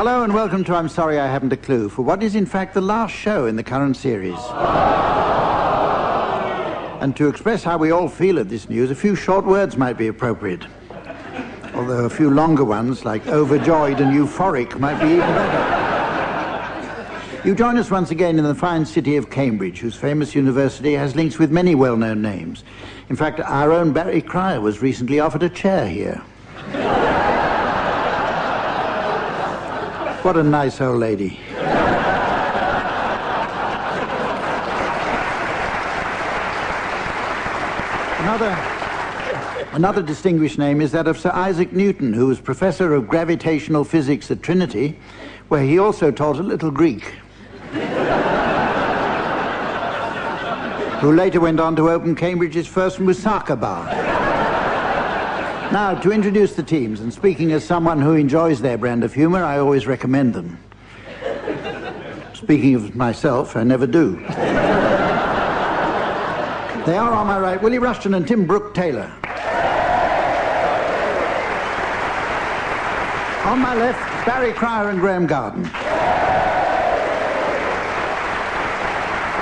Hello and welcome to I'm Sorry I Haven't a Clue, for what is in fact the last show in the current series. And to express how we all feel at this news, a few short words might be appropriate. Although a few longer ones, like overjoyed and euphoric, might be even better. You join us once again in the fine city of Cambridge, whose famous university has links with many well-known names. In fact, our own Barry Cryer was recently offered a chair here. What a nice old lady. Another distinguished name is that of Sir Isaac Newton, who was Professor of Gravitational Physics at Trinity, where he also taught a little Greek. Who later went on to open Cambridge's first Moussaka bar. Now, to introduce the teams, and speaking as someone who enjoys their brand of humour, I always recommend them. Speaking of myself, I never do. They are on my right, Willie Rushton and Tim Brooke-Taylor. On my left, Barry Cryer and Graham Garden.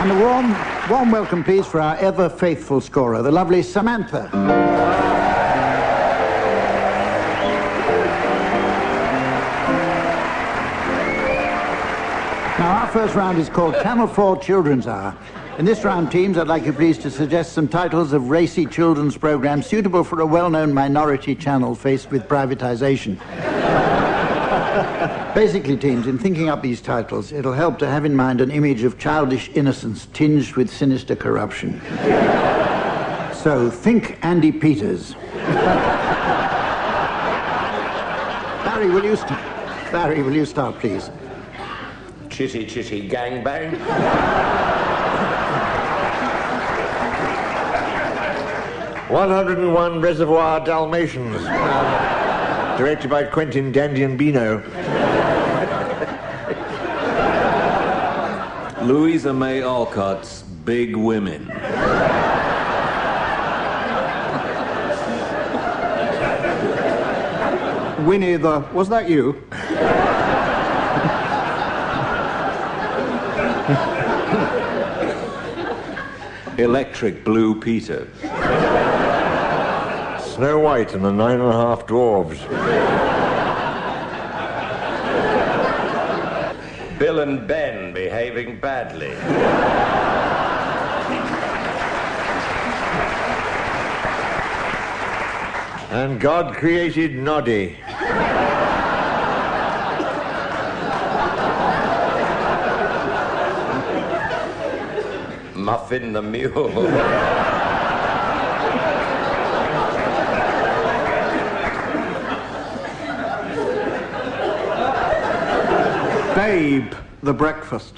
And a warm welcome, please, for our ever-faithful scorer, the lovely Samantha. Now, our first round is called Channel 4 Children's Hour. In this round, teams, I'd like you please to suggest some titles of racy children's programmes suitable for a well-known minority channel faced with privatisation. Basically, teams, in thinking up these titles, it'll help to have in mind an image of childish innocence tinged with sinister corruption. So, think Andy Peters. Barry, will you start, please? Chitty chitty gangbang. 101 Reservoir Dalmatians. Directed by Quentin Dandiambino. Louisa May Alcott's Big Women. Winnie the... Was that you? Electric Blue Peter. Snow White and the 9.5 Dwarves. Bill and Ben behaving badly. And God created Noddy. Muffin the Mule. Babe, the breakfast.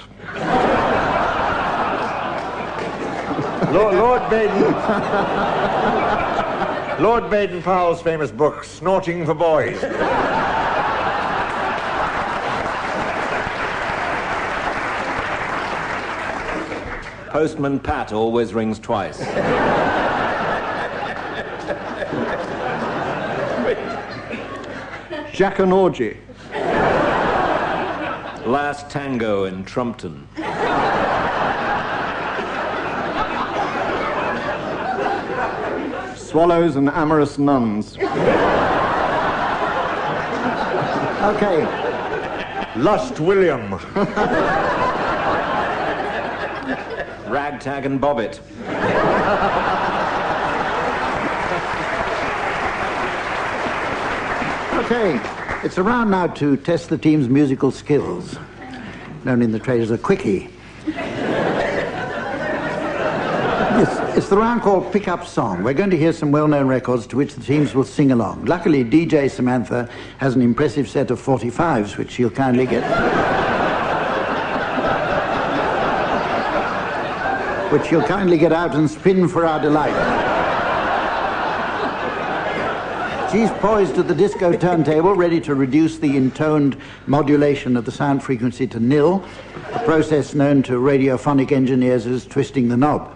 Lord Baden-Powell's famous book, Snorting for Boys. Postman Pat always rings twice. Jack and Orgy. Last Tango in Trumpton. Swallows and amorous nuns. Okay. Lust William. Ragtag and Bobbit. Okay. It's around now to test the team's musical skills, known in the trade as a quickie. It's the round called Pick Up Song. We're going to hear some well-known records to which the teams will sing along. Luckily, DJ Samantha has an impressive set of 45s, which she'll kindly get... out and spin for our delight. She's poised at the disco turntable, ready to reduce the intoned modulation of the sound frequency to nil, a process known to radiophonic engineers as twisting the knob.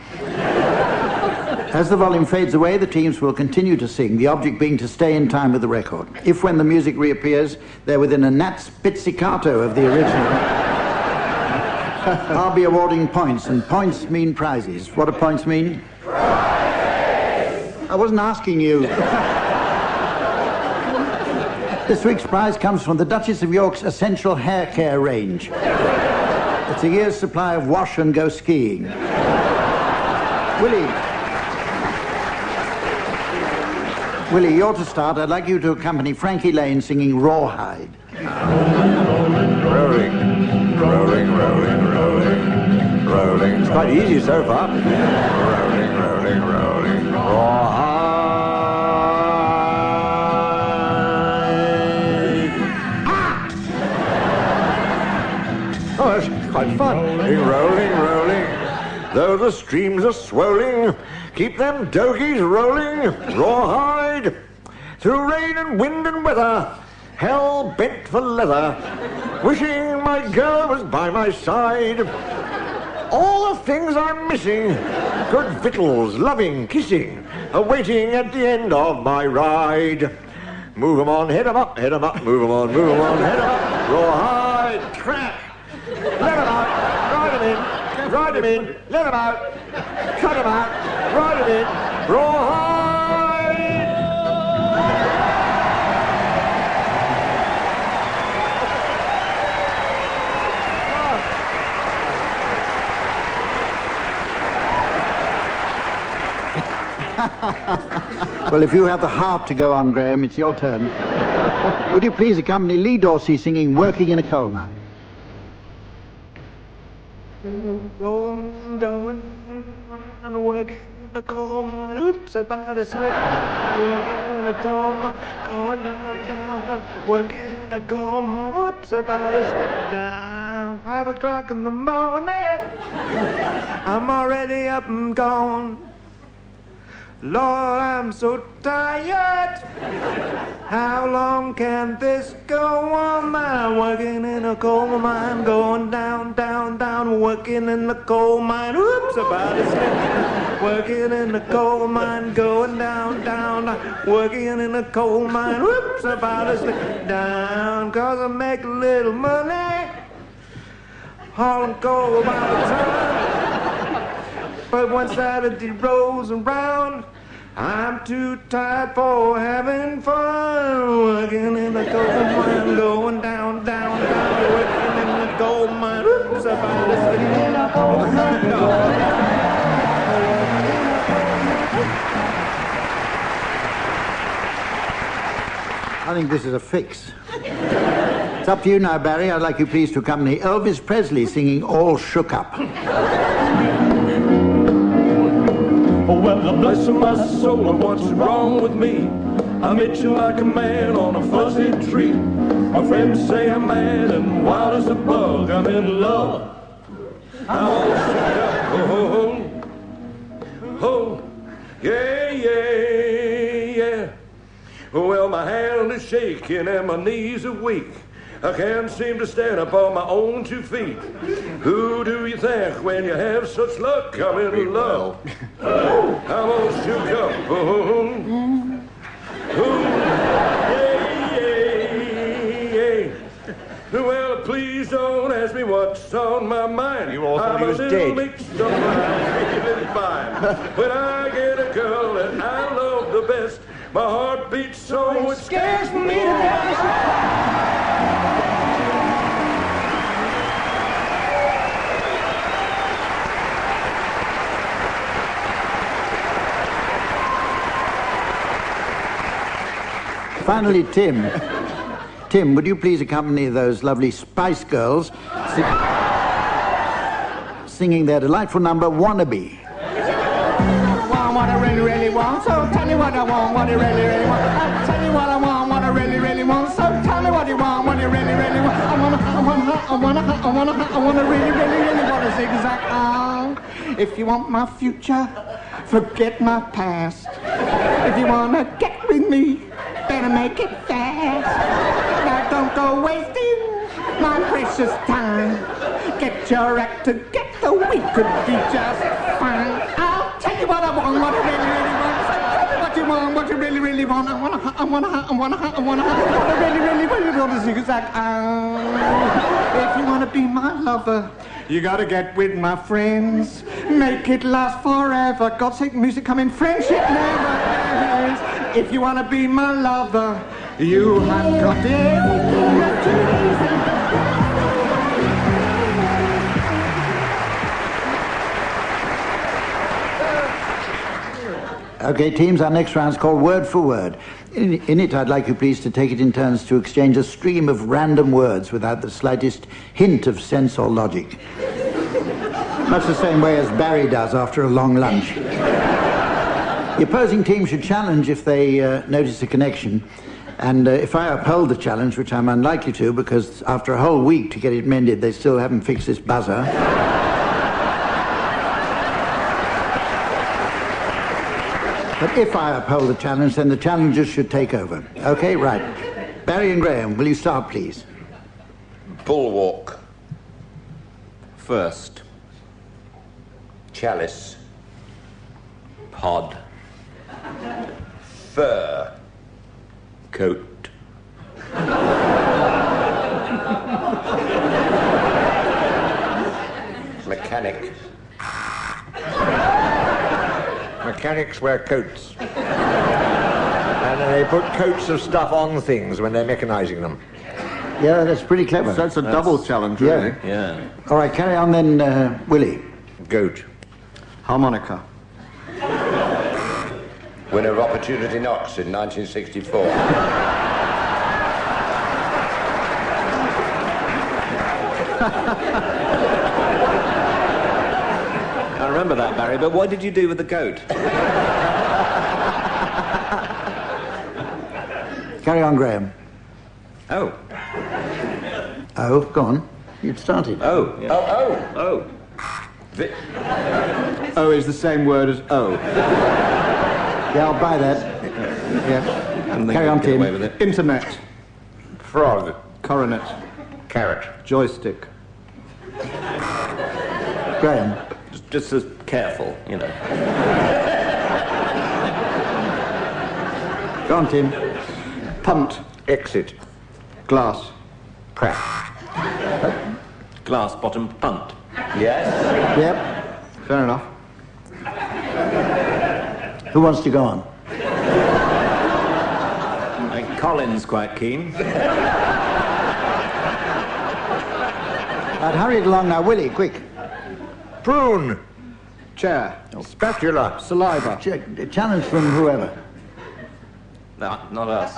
As the volume fades away, the teams will continue to sing, the object being to stay in time with the record. If, when the music reappears, they're within a gnat's pizzicato of the original, I'll be awarding points, and points mean prizes. What do points mean? Prizes! I wasn't asking you. This week's prize comes from the Duchess of York's Essential Hair Care range. It's a year's supply of wash and go skiing. Willie, you're to start. I'd like you to accompany Frankie Lane singing Rawhide. Rolling, rolling, rolling, rolling, rolling. It's quite easy so far. Rolling, rolling, rolling. Rawhide. Oh, that's quite fun. Rolling, rolling. Though the streams are swelling, keep them dogies rolling. Rawhide. Through rain and wind and weather, hell bent for leather, wishing my girl was by my side. All the things I'm missing, good victuals, loving, kissing, awaiting at the end of my ride. Move 'em on, head 'em up, move 'em on, head 'em up. Rawhide, crack, let 'em out, ride 'em in, let 'em out, cut 'em out, ride 'em in, rawhide. Well, if you have the heart to go on, Graham, it's your turn. Would you please accompany Lee Dorsey singing Working in a Coal Mine? Going down and working the coal mine. Oops, about a sweat. Working the coal mine. Going down, working the coal mine. Oops, about a sweat. Down 5 o'clock in the morning. I'm already up and gone. Lord, I'm so tired. How long can this go on? I'm working in a coal mine, going down, down, down, working in the coal mine. Oops, about to slip. Working in the coal mine, going down, down, down, working in the coal mine. Oops, about to slip down, 'cause I make a little money. Hauling coal by the ton. But when Saturday rolls around, I'm too tired for having fun. Working in the coal mine, going down, down, down, working in the coal mine. Oops, about to slip in a coal mine. I think this is a fix. It's up to you now, Barry. I'd like you please to accompany Elvis Presley singing All Shook Up. Well, bless my soul, and what's wrong with me? I'm itching like a man on a fuzzy tree. My friends say I'm mad and wild as a bug. I'm in love. I'm all shook up. Oh, oh, oh, yeah, yeah, yeah. Well, my hand is shaking and my knees are weak. I can't seem to stand up on my own 2 feet. Who do you think when you have such luck? I'm in love. I'm all shook up. Oh, yeah, yeah, yeah. Well, please don't ask me what's on my mind. You all thought he was I'm a little dead. mixed up, I'm feeling fine. When I get a girl that I love the best, my heart beats so it scares me to death. Finally, Tim. Tim, would you please accompany those lovely Spice Girls singing their delightful number, Wannabe? Want what I really, really want, so tell me what I want, what I really, really want. I'll tell you what I want, what I really, really want, so tell me what you want, what you really, really want. I wanna really, really, really want a zigzag arm. If you want my future, forget my past. If you wanna get with me, better make it fast. Now don't go wasting my precious time. Get your act together, we could be just fine. I'll tell you what I want, what I really really want to really want to zigzag. If you want to be my lover, you got to get with my friends. Make it last forever. God's sake, music come in. Friendship never ends. If you want to be my lover, you have got everything. Okay, teams, our next round is called Word for Word. In it, I'd like you please to take it in turns to exchange a stream of random words without the slightest hint of sense or logic. Much the same way as Barry does after a long lunch. The opposing team should challenge if they notice a connection. And if I uphold the challenge, which I'm unlikely to, because after a whole week to get it mended, they still haven't fixed this buzzer. But if I uphold the challenge, then the challengers should take over. Okay, right. Barry and Graham, will you start, please? Bulwark. First. Chalice. Pod. Fur. Coat. Mechanic. Mechanics wear coats. And they put coats of stuff on things when they're mechanising them. Yeah, that's pretty clever. So it's a double challenge, really. Yeah. All right, carry on then, Willie. Goat. Harmonica. Winner of Opportunity Knocks in 1964. I remember that, Barry, but what did you do with the goat? Carry on, Graham. Oh. Oh, go on. You'd started. Oh. Yeah. Oh. O is the same word as O. Yeah, I'll buy that. Yeah. Carry on, Tim. Away with it. Internet. Frog. Coronet. Carrot. Joystick. Graham. Just as careful, you know. Go on, Tim. Punt. Exit. Glass. Crack. Glass bottom punt. Yes. Yep. Fair enough. Who wants to go on? I think Colin's quite keen. Right, hurry it along now, Willie, quick. Prune. Chair. Spatula. Saliva. Challenge from whoever. No, not us.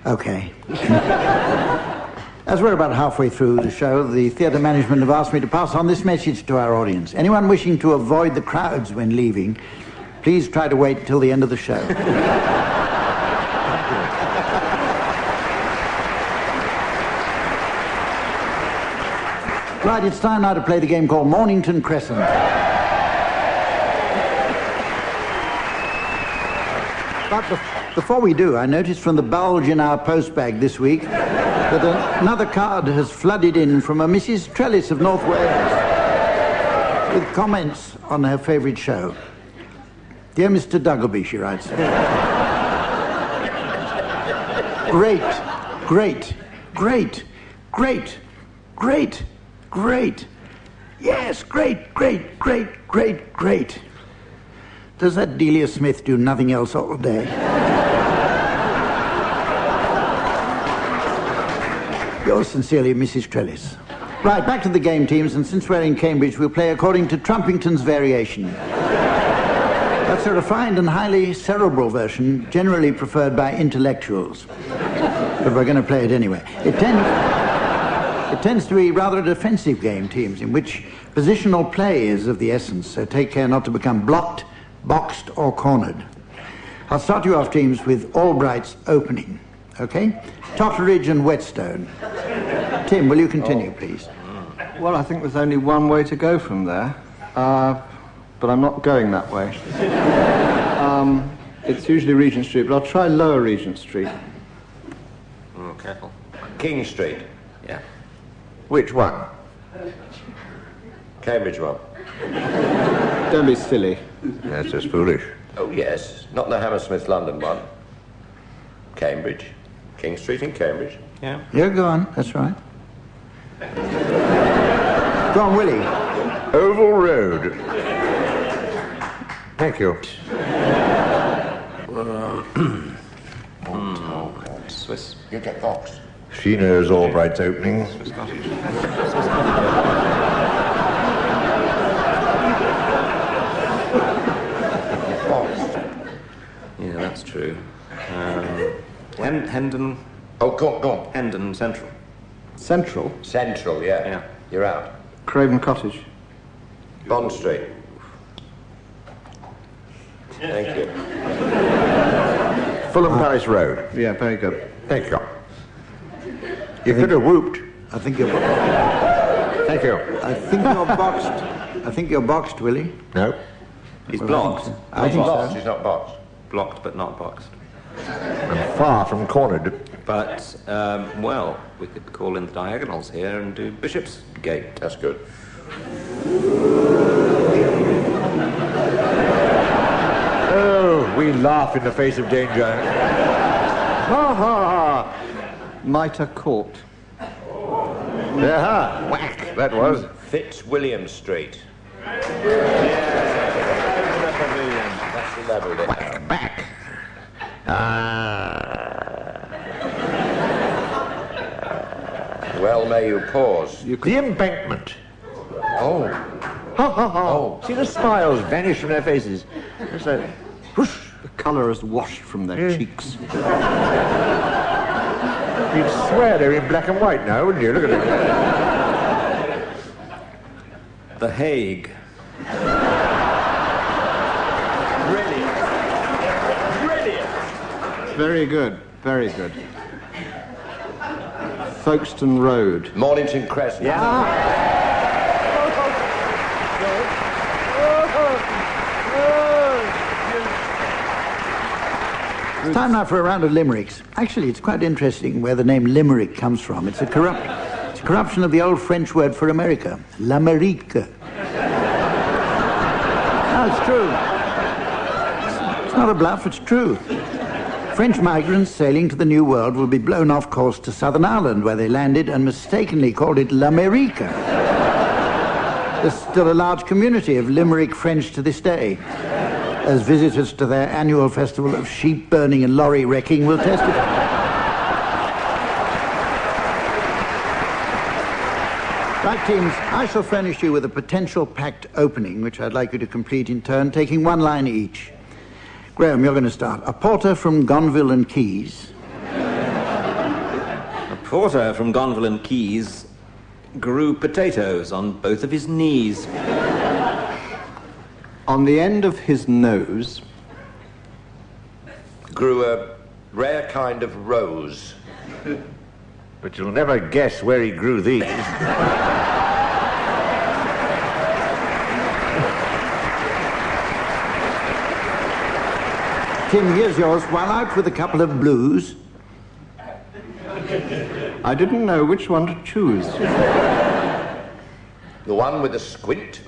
Okay. As we're about halfway through the show, the theatre management have asked me to pass on this message to our audience. Anyone wishing to avoid the crowds when leaving, please try to wait till the end of the show. Right, it's time now to play the game called Mornington Crescent. But before we do, I noticed from the bulge in our postbag this week that another card has flooded in from a Mrs. Trellis of North Wales with comments on her favourite show. Dear Mr. Duggleby, she writes. Great, great, great, great, great, great. Yes, great, great, great, great, great. Does that Delia Smith do nothing else all day? Yours sincerely, Mrs. Trellis. Right, back to the game, teams, and since we're in Cambridge, we'll play according to Trumpington's variation. That's a refined and highly cerebral version, generally preferred by intellectuals. But we're going to play it anyway. It tends to be rather a defensive game, teams, in which positional play is of the essence, so take care not to become blocked, boxed, or cornered. I'll start you off, teams, with Albright's opening, okay? Totteridge and Whetstone. Tim, will you continue, please? Well, I think there's only one way to go from there, but I'm not going that way. It's usually Regent Street, but I'll try Lower Regent Street. Oh, careful. King Street. Yeah. Which one? Cambridge one. Don't be silly. That's just foolish. Oh, yes. Not the Hammersmith London one. Cambridge. King Street in Cambridge. Yeah. Yeah, go on. That's right. Go on, Willie. Oval Road. Thank you. Swiss. You get Fox. She knows Albright's openings. Swiss cottage. Yeah, that's true. Hendon. Oh, go on. Hendon Central. Central. Central, yeah. Yeah. You're out. Craven Cottage. Bond Street. Thank you. Fulham Palace Road. Yeah, very good. Thank you. You could have whooped. I think you're... Thank you. I think you're boxed. I think you're boxed, Willie. No. He's blocked. I think Boxed, so. he's not boxed. Blocked, but not boxed. I'm far from cornered. But, well, we could call in the diagonals here and do Bishopsgate. That's good. Oh, we laugh in the face of danger. Ha ha Mitre Court. ha. Aha, whack, that was. Fitzwilliam Street. That's levelled it now. Back. Well, may you pause. The embankment. Oh, Ha ha ha. Oh. See the smiles vanish from their faces. It's like, whoosh. The colour has washed from their cheeks. You'd swear they're in black and white now, wouldn't you? Look at them. The Hague. Very good, very good. Folkestone Road. Mornington Crescent. It's time now for a round of limericks. Actually, it's quite interesting where the name limerick comes from. It's a corruption of the old French word for America, l'Amérique. No, it's true. It's not a bluff, it's true. French migrants sailing to the New World will be blown off course to Southern Ireland, where they landed and mistakenly called it l'Amérique. There's still a large community of Limerick French to this day, as visitors to their annual festival of sheep burning and lorry wrecking will testify. Right, teams, I shall furnish you with a potential packed opening, which I'd like you to complete in turn, taking one line each. Graham, you're going to start. A porter from Gonville and Keys. A porter from Gonville and Keys grew potatoes on both of his knees. On the end of his nose. Grew a rare kind of rose. But you'll never guess where he grew these. Tim, here's yours. While out with a couple of blues. I didn't know which one to choose. The one with the squint.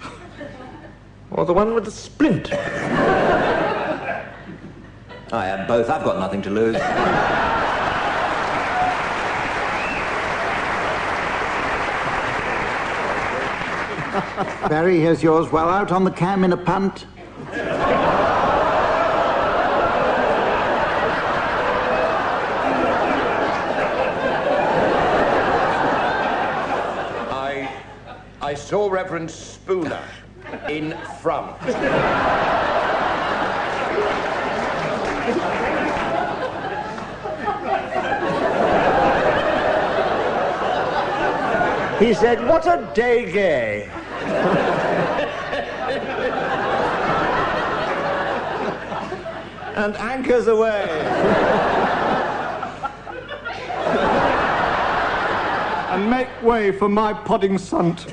Or the one with the splint. I had both. I've got nothing to lose. Barry, here's yours. While out on the cam in a punt. I saw Reverend Spooner in front. He said, "What a day gay." And anchors away. And make way for my podding sunt.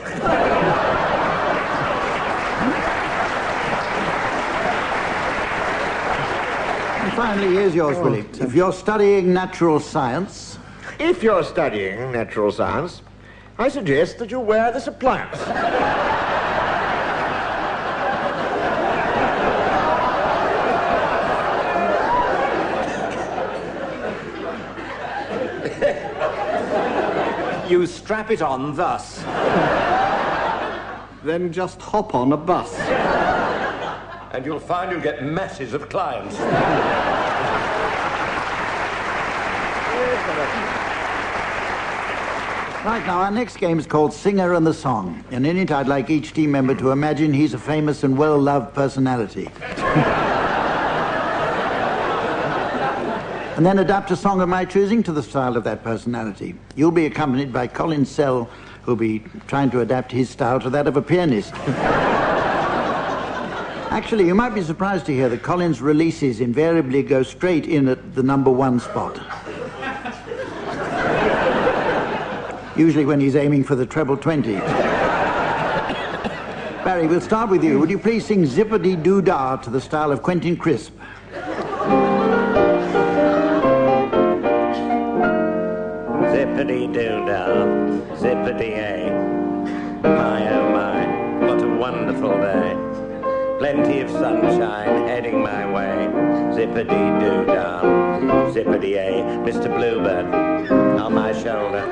And finally, here's yours, Willie. If you're studying natural science... If you're studying natural science, I suggest that you wear this appliance. You strap it on thus. Then just hop on a bus. And you'll find you'll get masses of clients. Right, now, our next game is called Singer and the Song. And in it, I'd like each team member to imagine he's a famous and well-loved personality. And then adapt a song of my choosing to the style of that personality. You'll be accompanied by Colin Sell, who'll be trying to adapt his style to that of a pianist. Actually, you might be surprised to hear that Colin's releases invariably go straight in at the number 1 spot. Usually when he's aiming for the treble 20. Barry, we'll start with you. Would you please sing Zippity-Doo-Dah to the style of Quentin Crisp? Zippity-doo-dah, zippity-ay. My, oh my, what a wonderful day. Plenty of sunshine heading my way. Zippity-doo-dah, zippity-ay. Mr. Bluebird on my shoulder.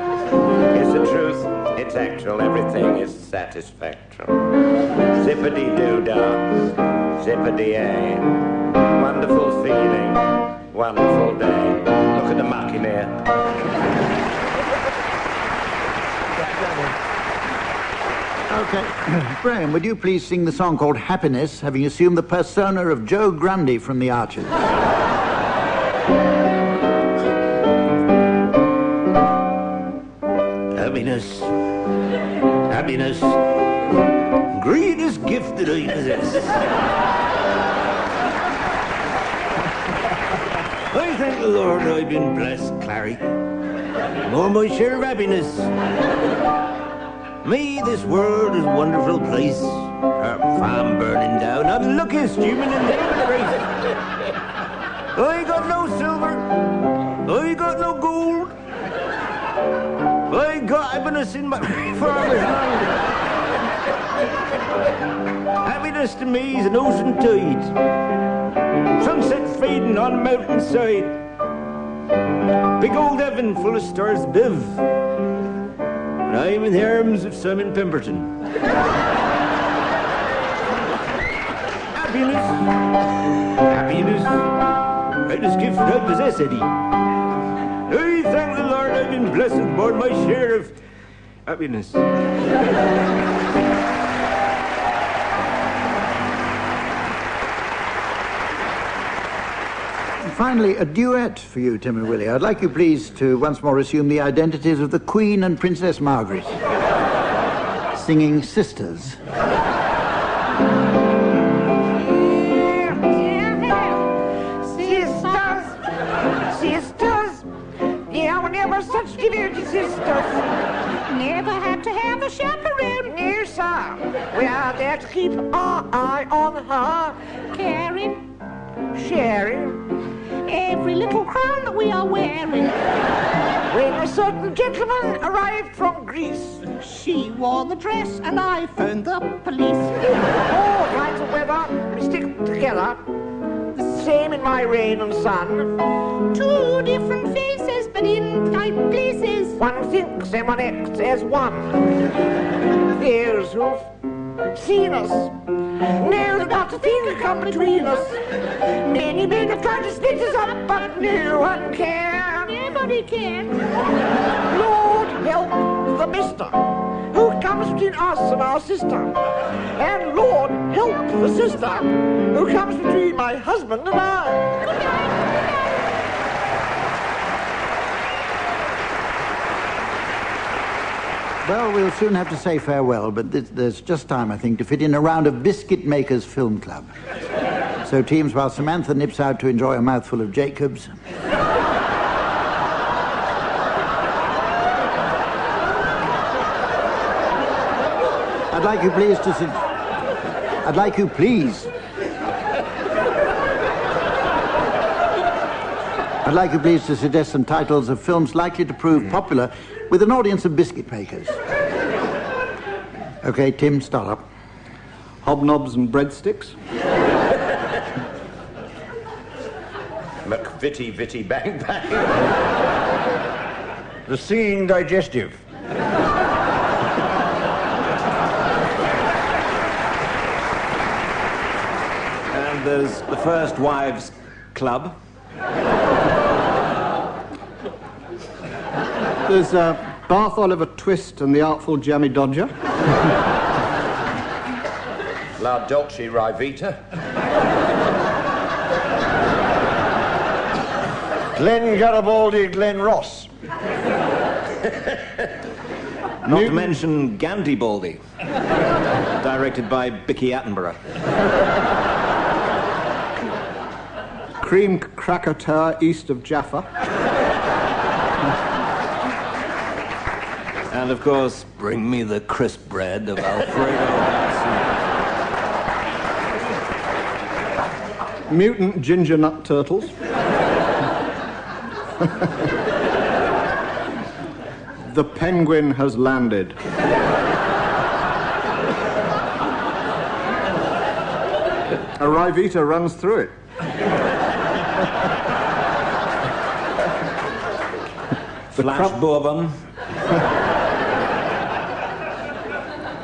It's the truth, it's actual, everything is satisfactory. Zippity-doo-dah, zippity-ay. Wonderful feeling, wonderful day. Look at the Machineer. Okay. Graham, would you please sing the song called Happiness, having assumed the persona of Joe Grundy from The Archers? Happiness. Happiness. Greatest gift that I possess. I thank the Lord I've been blessed, Clary. More my share of happiness. Me, this world is a wonderful place. Her farm burning down. I'm the luckiest human in the race. I got no silver. I got no gold. I got happiness in my farmer's land. Happiness to me is an ocean tide. Sunset fading on a mountainside. Big old heaven full of stars above. And I'm in the arms of Simon Pemberton. Happiness. Happiness. Greatest gift I possess, Eddie. I thank the Lord I've been blessed with more than my share of happiness. Finally, a duet for you, Tim and Willie. I'd like you, please, to once more assume the identities of the Queen and Princess Margaret, singing Sisters. Sisters, yeah, we never such devoted sisters. Never had to have a chaperone. No, sir. We are there to keep our eye on her. Caring, sharing every little crown that we are wearing. When a certain gentleman arrived from Greece, she wore the dress and I phoned the police. All kinds of weather, we stick together. The same in my rain and sun. Two different faces, but in tight places. One thinks and one acts as one. Those who've seen us know that not a thing can come between us. Many men have tried to split us up, but no one can. Nobody can. Lord help the mister who comes between us and our sister. And Lord help the sister who comes between my husband and I. Good night. Well, we'll soon have to say farewell, but there's just time, I think, to fit in a round of Biscuit Makers Film Club. So, teams, while Samantha nips out to enjoy a mouthful of Jacobs... I'd like you please to suggest some titles of films likely to prove popular with an audience of biscuit makers. Okay, Tim, start up. Hobnobs and breadsticks. McVitty Vitty Bang Bang. The Seeing Digestive. And there's the First Wives Club. There's Bath Oliver Twist and the Artful Jammy Dodger. La Dolce Rivita. Glenn Garibaldi, Glenn Ross. Not to mention Gandybaldi, directed by Bicky Attenborough. Cream Krakatoa east of Jaffa. And of course, bring me the crisp bread of Alfredo Garcia. Mutant Ginger Nut Turtles. The Penguin has landed. A Rivita runs through it. Flash Bourbon.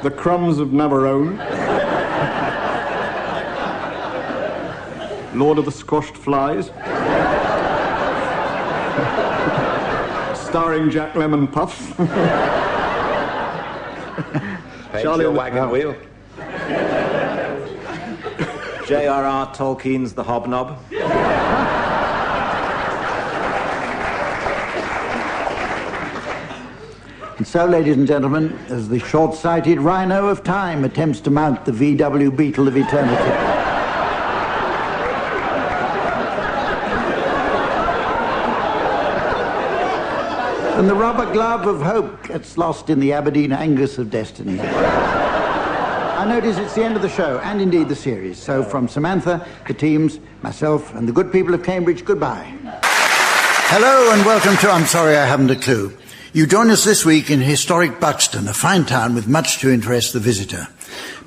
The Crumbs of Navarone. Lord of the Squashed Flies. starring Jack Lemon Puff. Charlie your wagon wheel. J.R.R. Tolkien's The Hobnob. And so, ladies and gentlemen, as the short-sighted rhino of time attempts to mount the VW Beetle of eternity. And the rubber glove of hope gets lost in the Aberdeen Angus of destiny. I notice it's the end of the show, and indeed the series. So from Samantha, the teams, myself, and the good people of Cambridge, goodbye. Hello and welcome to I'm Sorry I Haven't a Clue. You join us this week in historic Buxton, a fine town with much to interest the visitor.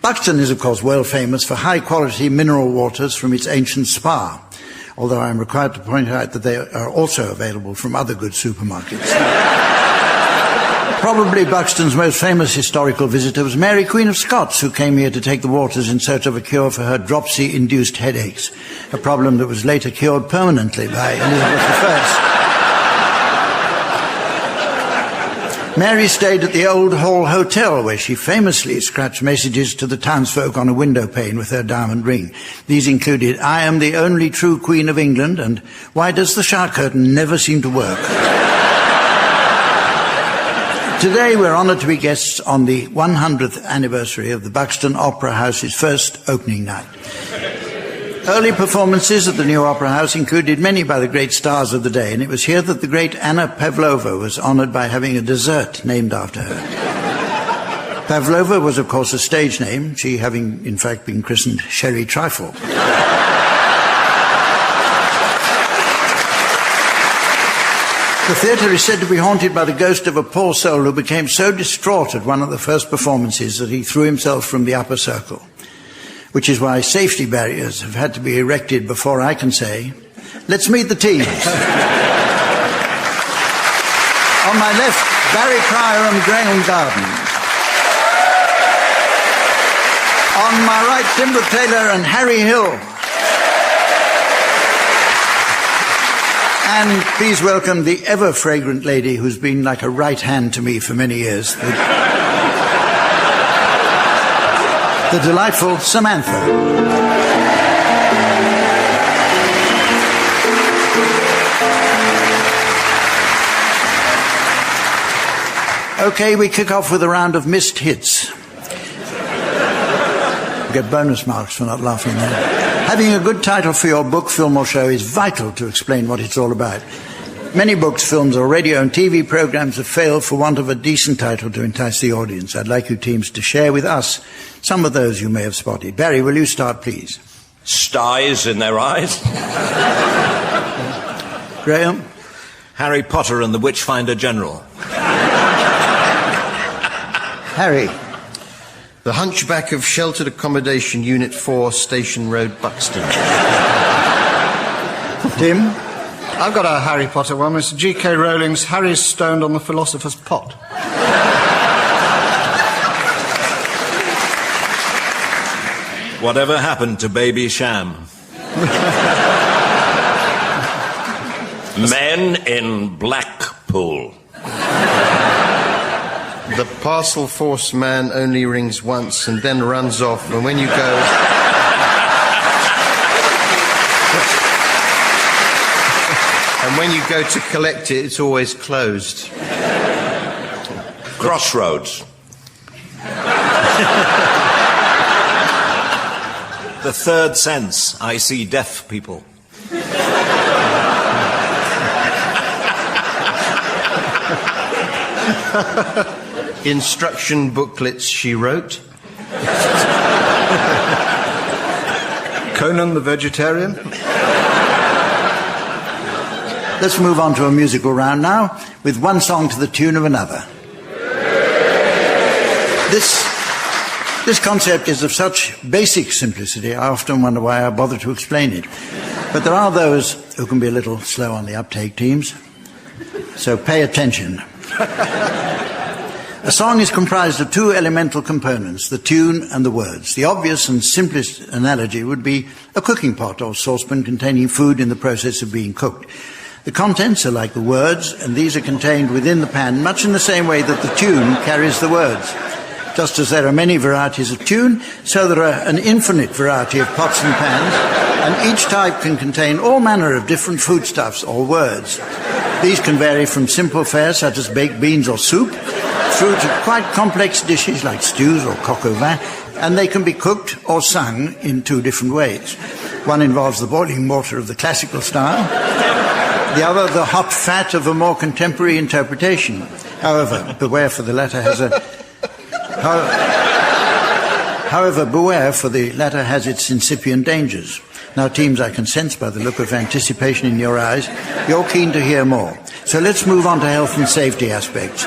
Buxton is, of course, world famous for high-quality mineral waters from its ancient spa, although I'm required to point out that they are also available from other good supermarkets. Probably Buxton's most famous historical visitor was Mary, Queen of Scots, who came here to take the waters in search of a cure for her dropsy-induced headaches, a problem that was later cured permanently by Elizabeth I. Mary stayed at the Old Hall Hotel, where she famously scratched messages to the townsfolk on a window pane with her diamond ring. These included, "I am the only true Queen of England," and "Why does the shower curtain never seem to work?" Today we're honoured to be guests on the 100th anniversary of the Buxton Opera House's first opening night. Early performances at the new Opera House included many by the great stars of the day, and it was here that the great Anna Pavlova was honoured by having a dessert named after her. Pavlova was, of course, a stage name, she having, in fact, been christened Sherry Trifle. The theatre is said to be haunted by the ghost of a poor soul who became so distraught at one of the first performances that he threw himself from the upper circle, which is why safety barriers have had to be erected before I can say, let's meet the teams. On my left, Barry Pryor and Graham Garden. On my right, Tim Brooke-Taylor and Harry Hill. And please welcome the ever-fragrant lady who's been like a right hand to me for many years, the delightful Samantha. Okay, we kick off with a round of missed hits. You get bonus marks for not laughing there. Having a good title for your book, film or show is vital to explain what it's all about. Many books, films or radio and TV programs have failed for want of a decent title to entice the audience. I'd like you teams to share with us some of those you may have spotted. Barry, will you start, please? Styes in their eyes. Graham? Harry Potter and the Witchfinder General. Harry? The Hunchback of Sheltered Accommodation, Unit 4, Station Road, Buxton. Tim? I've got a Harry Potter one. It's G.K. Rowling's Harry's Stoned on the Philosopher's Pot. Whatever happened to Baby Sham? Men in Blackpool. The parcel force man only rings once and then runs off, and when you go... and when you go to collect it, it's always closed. Crossroads. The third sense. I see deaf people. Instruction booklets she wrote. Conan the Vegetarian. Let's move on to a musical round now, with one song to the tune of another. This concept is of such basic simplicity, I often wonder why I bother to explain it. But there are those who can be a little slow on the uptake, teams. So pay attention. A song is comprised of two elemental components, the tune and the words. The obvious and simplest analogy would be a cooking pot or saucepan containing food in the process of being cooked. The contents are like the words, and these are contained within the pan, much in the same way that the tune carries the words. Just as there are many varieties of tune, so there are an infinite variety of pots and pans, and each type can contain all manner of different foodstuffs or words. These can vary from simple fare, such as baked beans or soup, through to quite complex dishes like stews or coq au vin, and they can be cooked or sung in two different ways. One involves the boiling water of the classical style, the other the hot fat of a more contemporary interpretation. However, beware, for the latter has its incipient dangers. Now, teams, I can sense by the look of anticipation in your eyes, you're keen to hear more. So let's move on to health and safety aspects.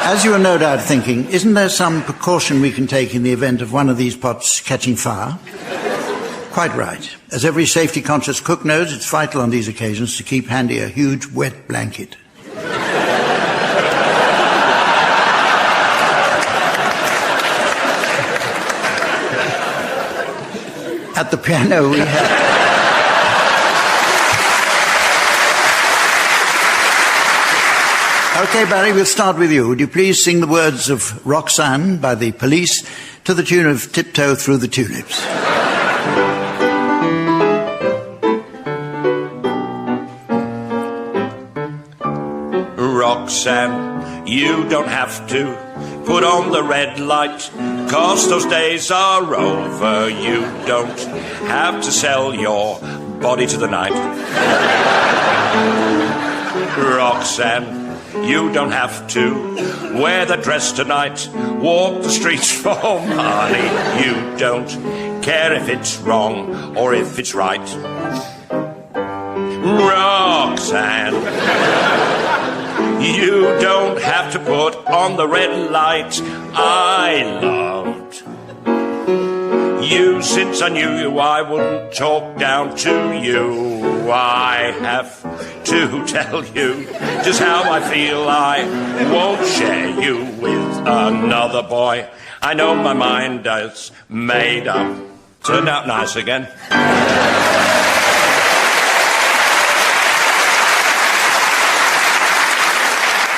As you are no doubt thinking, isn't there some precaution we can take in the event of one of these pots catching fire? Quite right. As every safety-conscious cook knows, it's vital on these occasions to keep handy a huge wet blanket. At the piano we have... Okay, Barry, we'll start with you. Would you please sing the words of Roxanne by the Police to the tune of Tiptoe Through the Tulips? Roxanne, you don't have to put on the red light, 'cause those days are over. You don't have to sell your body to the night. Roxanne, you don't have to wear that dress tonight, walk the streets for money. You don't care if it's wrong or if it's right. Roxanne, you don't have to put on the red light. I loved you since I knew you. I wouldn't talk down to you. I have to tell you just how I feel. I won't share you with another boy. I know my mind is made up. Turned out nice again.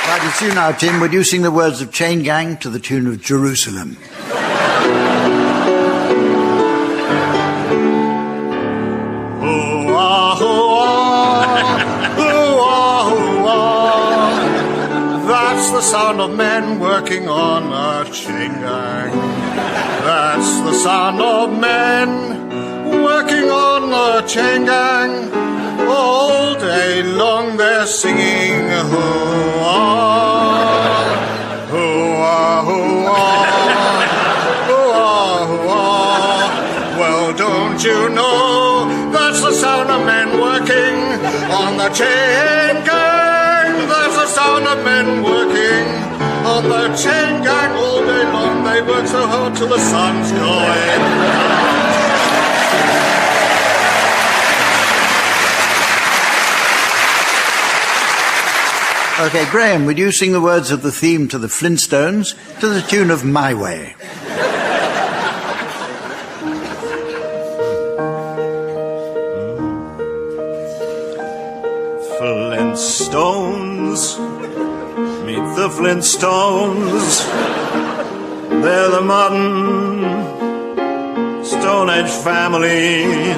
Right, it's you now, Tim. Would you sing the words of Chain Gang to the tune of Jerusalem? That's the sound of men working on a chain gang. That's the sound of men working on a chain gang. All day long they're singing hoo-ah, hoo-ah, hoo-ah, hoo-ah, hoo-ah. Well, don't you know that's the sound of men working on the chain gang? That's the sound of men working on the chain gang. All day long they work so hard till the sun's going down. Okay, Graham, would you sing the words of the theme to the Flintstones to the tune of My Way? Flintstones. Meet the Flintstones. They're the modern Stone Age family.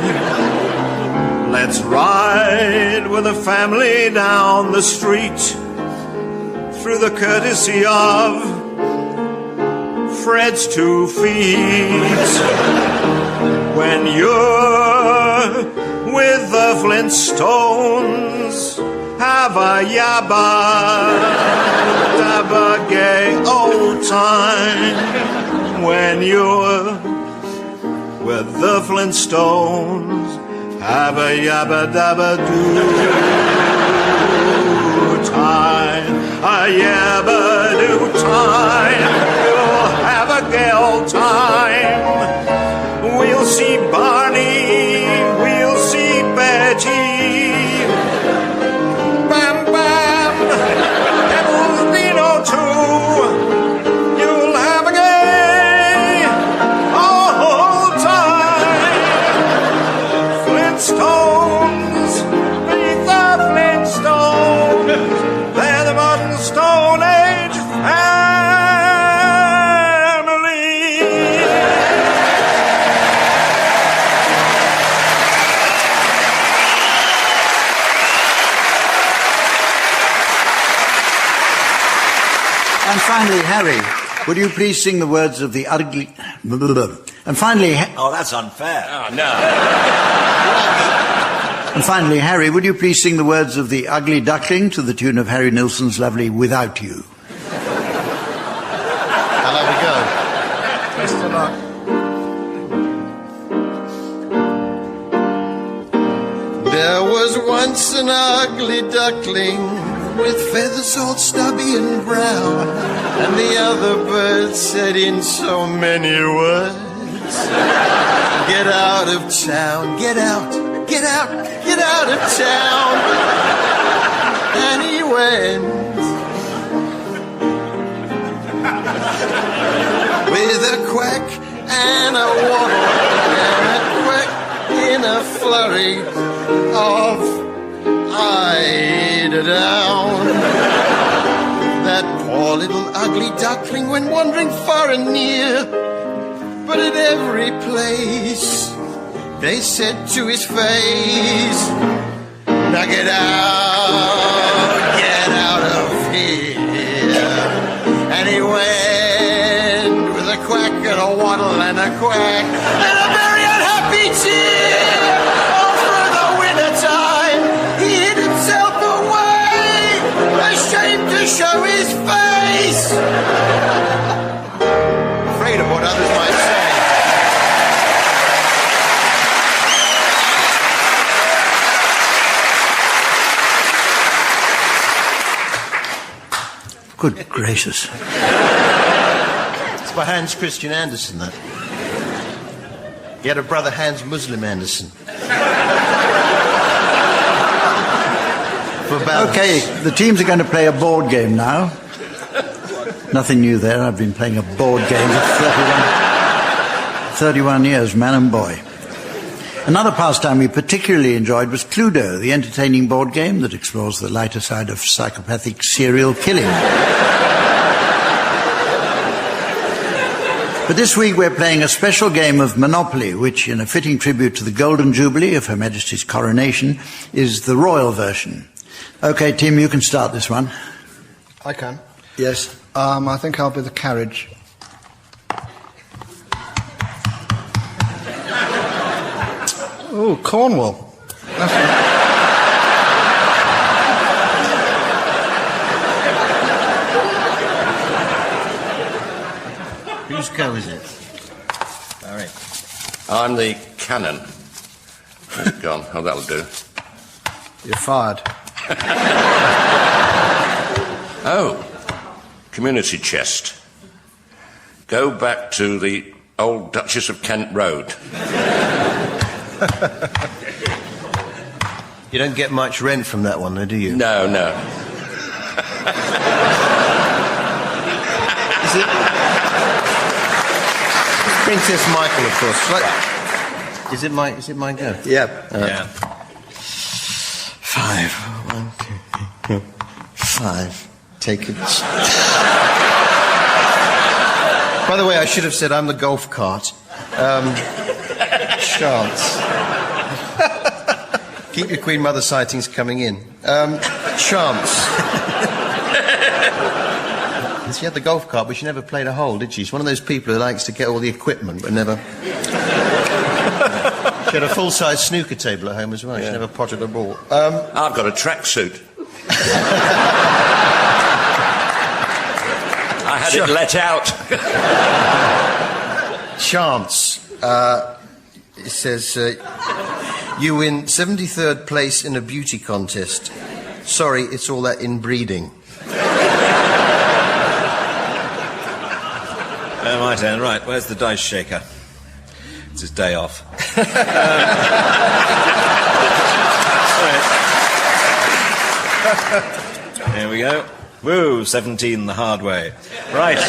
Let's ride with the family down the street through the courtesy of Fred's 2 feet. When you're with the Flintstones, have a yabba dabba gay old time. When you're with the Flintstones, have a yabba dabba do time. A yabba do time. You'll have a gay old time. We'll see Barney, we'll see Betty, Bam Bam, and Dino too. You'll have a gay old time. Flintstones, beneath the Flintstones, they're the modern Stone Age family. And finally, Harry, would you please sing the words of the ugly... And finally... Oh, that's unfair. Oh, no. And finally, Harry, would you please sing the words of the Ugly Duckling to the tune of Harry Nilsson's lovely Without You? I'll have a go. Best of luck. There was once an ugly duckling with feathers all stubby and brown, and the other bird said in so many words, get out of town, get out, get out, get out of town. And he went with a quack and a waddle and a quack in a flurry of eider-down. That poor little ugly duckling went wandering far and near, but at every place they said to his face, now get out of here. And he went with a quack and a waddle and a quack and a very unhappy cheer. All through the winter time he hid himself away, ashamed to show his face, afraid of what others might say. Good gracious. It's by Hans Christian Andersen, that. He had a brother, Hans Muslim Andersen. Okay, the teams are going to play a board game now. Nothing new there. I've been playing a board game for 31 years, man and boy. Another pastime we particularly enjoyed was Cluedo, the entertaining board game that explores the lighter side of psychopathic serial killing. But this week we're playing a special game of Monopoly, which, in a fitting tribute to the Golden Jubilee of Her Majesty's coronation, is the royal version. Okay, Tim, you can start this one. I can. Yes. I think I'll be the carriage. Oh, Cornwall. Whose go is it? Barry. I'm the cannon. Where's it gone? Oh, that'll do. You're fired. Oh, community chest. Go back to the old Duchess of Kent Road. You don't get much rent from that one, though, do you? No, no. Is it? Princess Michael, of course. Right. Is it my go? Yeah. Yeah. 5. 1, 2, 3. 5. Take it. By the way, I should have said I'm the golf cart. Chance. Keep your Queen Mother sightings coming in. Chance. She had the golf cart, but she never played a hole, did she? She's one of those people who likes to get all the equipment, but never... She had a full-size snooker table at home as well. Yeah. She never potted a ball. I've got a tracksuit. I had it let out. Chance. It says, you win 73rd place in a beauty contest. Sorry, it's all that inbreeding. Oh, my turn. Right, where's the dice shaker? It's his day off. Here we go. Woo, 17 the hard way. Right.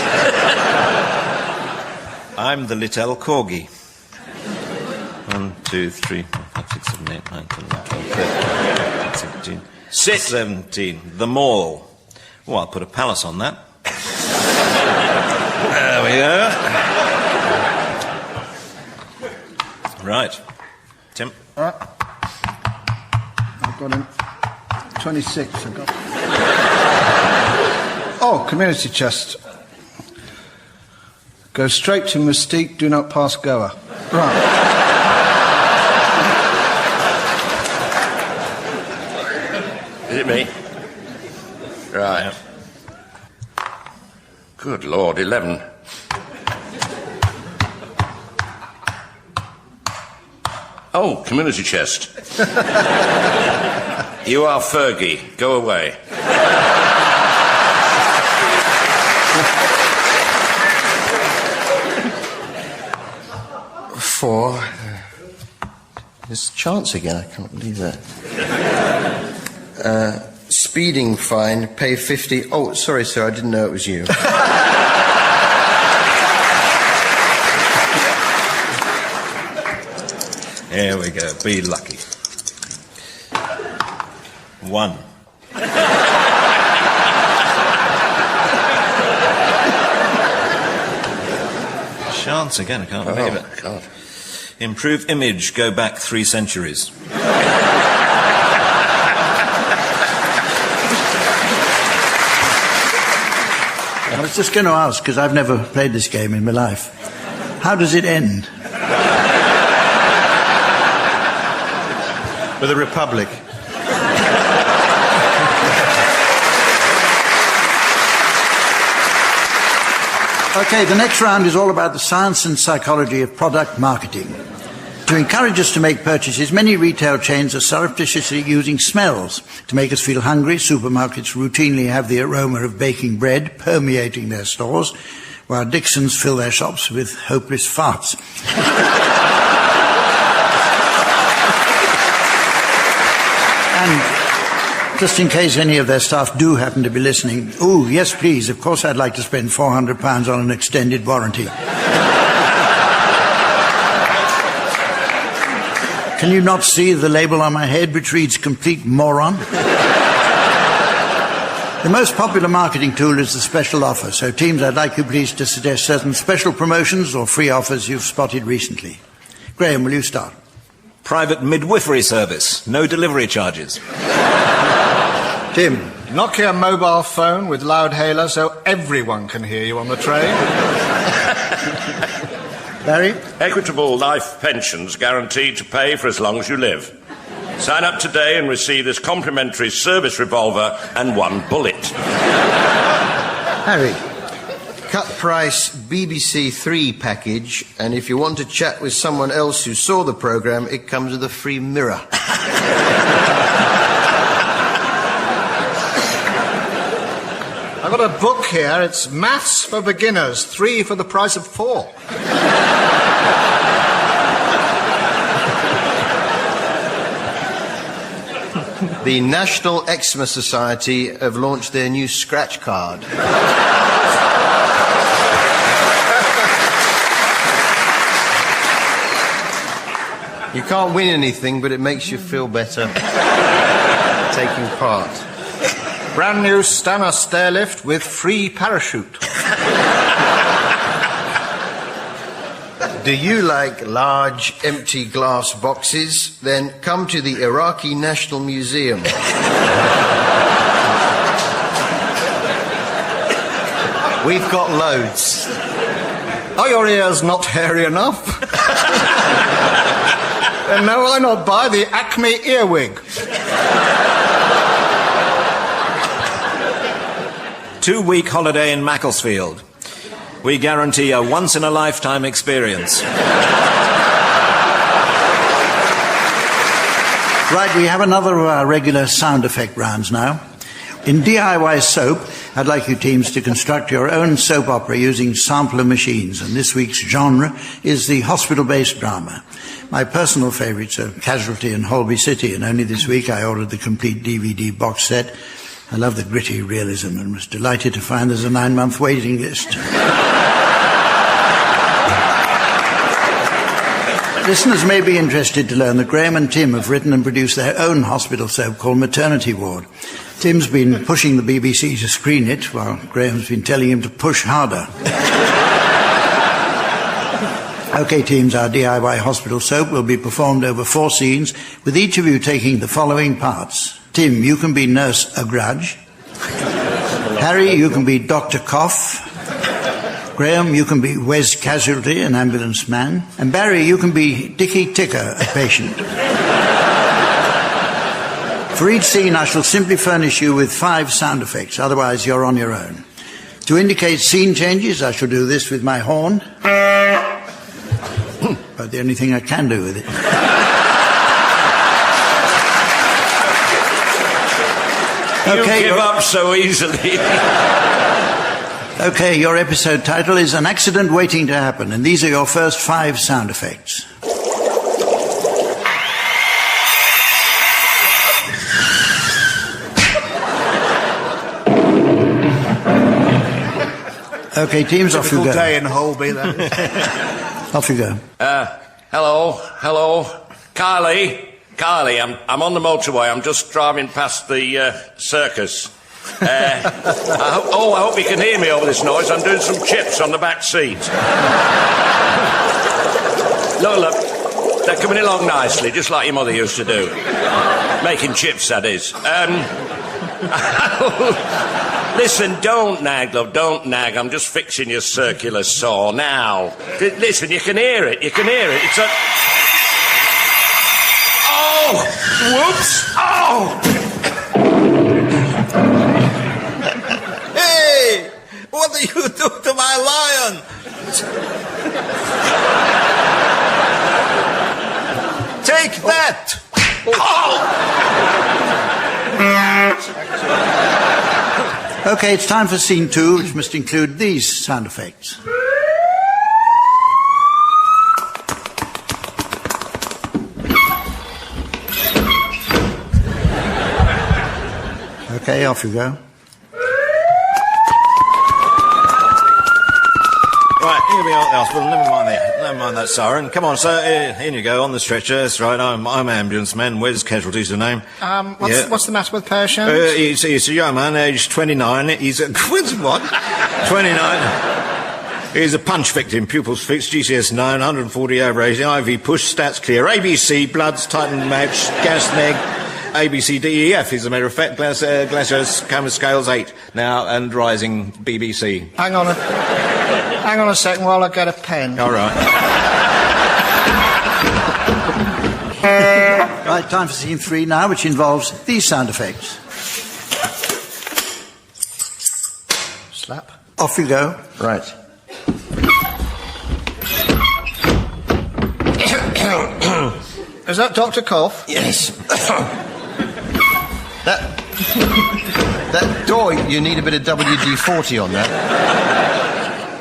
I'm the little corgi. 1, 2, 3, 4, 5, 6, 7, 8, 9, 10, 11, 12, 13, 17. Sit. 17. The mall. Oh, I'll put a palace on that. There we go. Right. Tim? All right. I've got him. 26, I've got. Oh, community chest. Go straight to Mystique, do not pass Goa. Right. Is it me? Right. Good Lord, 11. Oh, community chest. You are Fergie. Go away. Four. There's Chance again. I can't believe that. Speeding fine. Pay 50. Oh, sorry, sir. I didn't know it was you. Here we go. Be lucky. 1. Chance again. I can't believe it. God. Improve image. Go back 3 centuries. I was just going to ask, because I've never played this game in my life. How does it end? With a republic. Okay, the next round is all about the science and psychology of product marketing. To encourage us to make purchases, many retail chains are surreptitiously using smells to make us feel hungry. Supermarkets routinely have the aroma of baking bread permeating their stores, while Dixons fill their shops with hopeless farts. And just in case any of their staff do happen to be listening, oh, yes, please, of course I'd like to spend £400 on an extended warranty. Can you not see the label on my head which reads complete moron? The most popular marketing tool is the special offer, so teams, I'd like you please to suggest certain special promotions or free offers you've spotted recently. Graham, will you start? Private midwifery service. No delivery charges. Tim. Nokia mobile phone with loud hailer so everyone can hear you on the train. Barry? Equitable life pensions guaranteed to pay for as long as you live. Sign up today and receive this complimentary service revolver and 1 bullet. Harry? Cut price BBC 3 package, and if you want to chat with someone else who saw the programme, it comes with a free mirror. I've got a book here. It's Maths for Beginners, 3 for the price of 4. The National Eczema Society have launched their new scratch card. You can't win anything, but it makes you feel better taking part. Brand new Stanner stairlift with free parachute. Do you like large, empty glass boxes? Then come to the Iraqi National Museum. We've got loads. Are your ears not hairy enough? Then no, why not buy the Acme earwig? 2-week holiday in Macclesfield. We guarantee a once-in-a-lifetime experience. Right, we have another of our regular sound effect rounds now. In DIY soap, I'd like you teams to construct your own soap opera using sampler machines, and this week's genre is the hospital-based drama. My personal favourites are Casualty and Holby City, and only this week I ordered the complete DVD box set. I love the gritty realism and was delighted to find there's a 9-month waiting list. Listeners may be interested to learn that Graham and Tim have written and produced their own hospital soap called Maternity Ward. Tim's been pushing the BBC to screen it, while Graham's been telling him to push harder. OK, teams, our DIY hospital soap will be performed over 4 scenes, with each of you taking the following parts. Tim, you can be Nurse Agrudge. Harry, you can be Dr. Cough. Graham, you can be Wes Casualty, an ambulance man. And Barry, you can be Dickie Ticker, a patient. For each scene, I shall simply furnish you with 5 sound effects, otherwise you're on your own. To indicate scene changes, I shall do this with my horn. About the only thing I can do with it. Okay, you give up so easily. Okay, your episode title is An Accident Waiting to Happen, and these are your first 5 sound effects. Okay, teams, off you go. Typical day in Holby, then. Off you go. Hello. Kylie, I'm on the motorway. I'm just driving past the circus. I hope you can hear me over this noise. I'm doing some chips on the back seat. Look, they're coming along nicely, just like your mother used to do. Making chips, that is. Listen, don't nag, love, don't nag. I'm just fixing your circular saw now. Listen, you can hear it. It's a... Oh! Whoops! Oh! Hey! What do you do to my lion? Take that! Oh! Okay, it's time for scene 2, which must include these sound effects. Okay, off you go. Right, here we are at the hospital. Never mind that siren. Come on, sir. In you go, on the stretcher. That's right. I'm ambulance man. Where's Casualty's the name? What's the matter with patient? He's a young man, aged 29. He's a... what? 29. He's a punch victim. Pupils fixed, GCS 9, 140 over 80, IV push, stats clear. ABC, bloods, tightened match, gas neg, ABCDEF, as a matter of fact, Glasgow camera scales 8 now, and rising BBC. Hang on a second while I get a pen. All right. Right, time for scene 3 now, which involves these sound effects. Slap. Off you go. Right. Is that Dr. Cough? Yes. That door, you need a bit of WD-40 on that.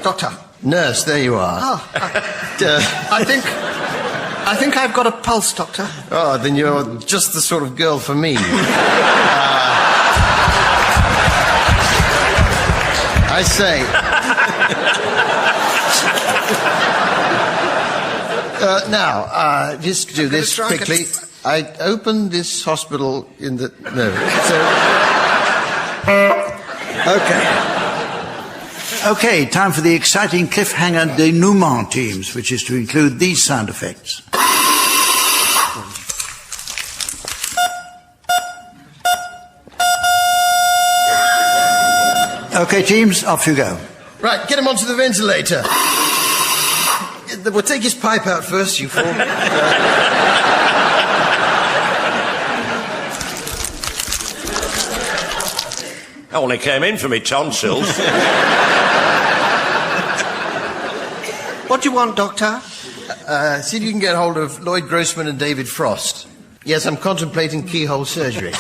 Doctor. Nurse, there you are. Oh, I think I've got a pulse, Doctor. Oh, then you're just the sort of girl for me. I say... now, just do this quickly. I opened this hospital in the... No. So... Okay, time for the exciting cliffhanger denouement teams, which is to include these sound effects. Okay, teams, off you go. Right, get him onto the ventilator. We'll take his pipe out first, you fool. I only came in for me tonsils. What do you want, Doctor? See if you can get hold of Lloyd Grossman and David Frost. Yes, I'm contemplating keyhole surgery.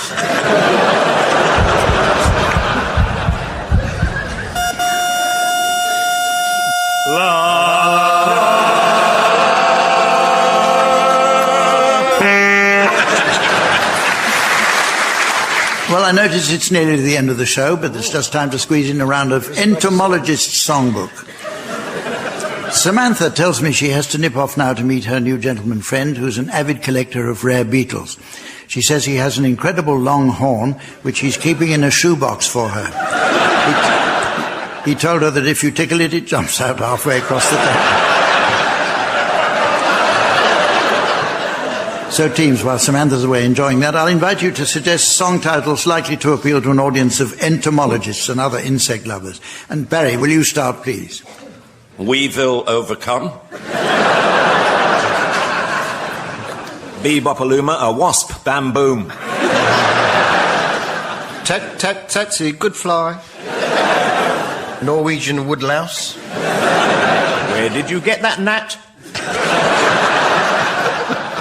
Well, I notice it's nearly the end of the show, but it's just time to squeeze in a round of Entomologist's Songbook. Samantha tells me she has to nip off now to meet her new gentleman friend, who's an avid collector of rare beetles. She says he has an incredible long horn, which he's keeping in a shoebox for her. He told her that if you tickle it, it jumps out halfway across the table. So, teams, while Samantha's away enjoying that, I'll invite you to suggest song titles likely to appeal to an audience of entomologists and other insect lovers. And, Barry, will you start, please? Weevil overcome. Bebopaluma, a wasp, bam boom. Tet, tet, tetsy, good fly. Norwegian woodlouse. Where did you get that, Nat?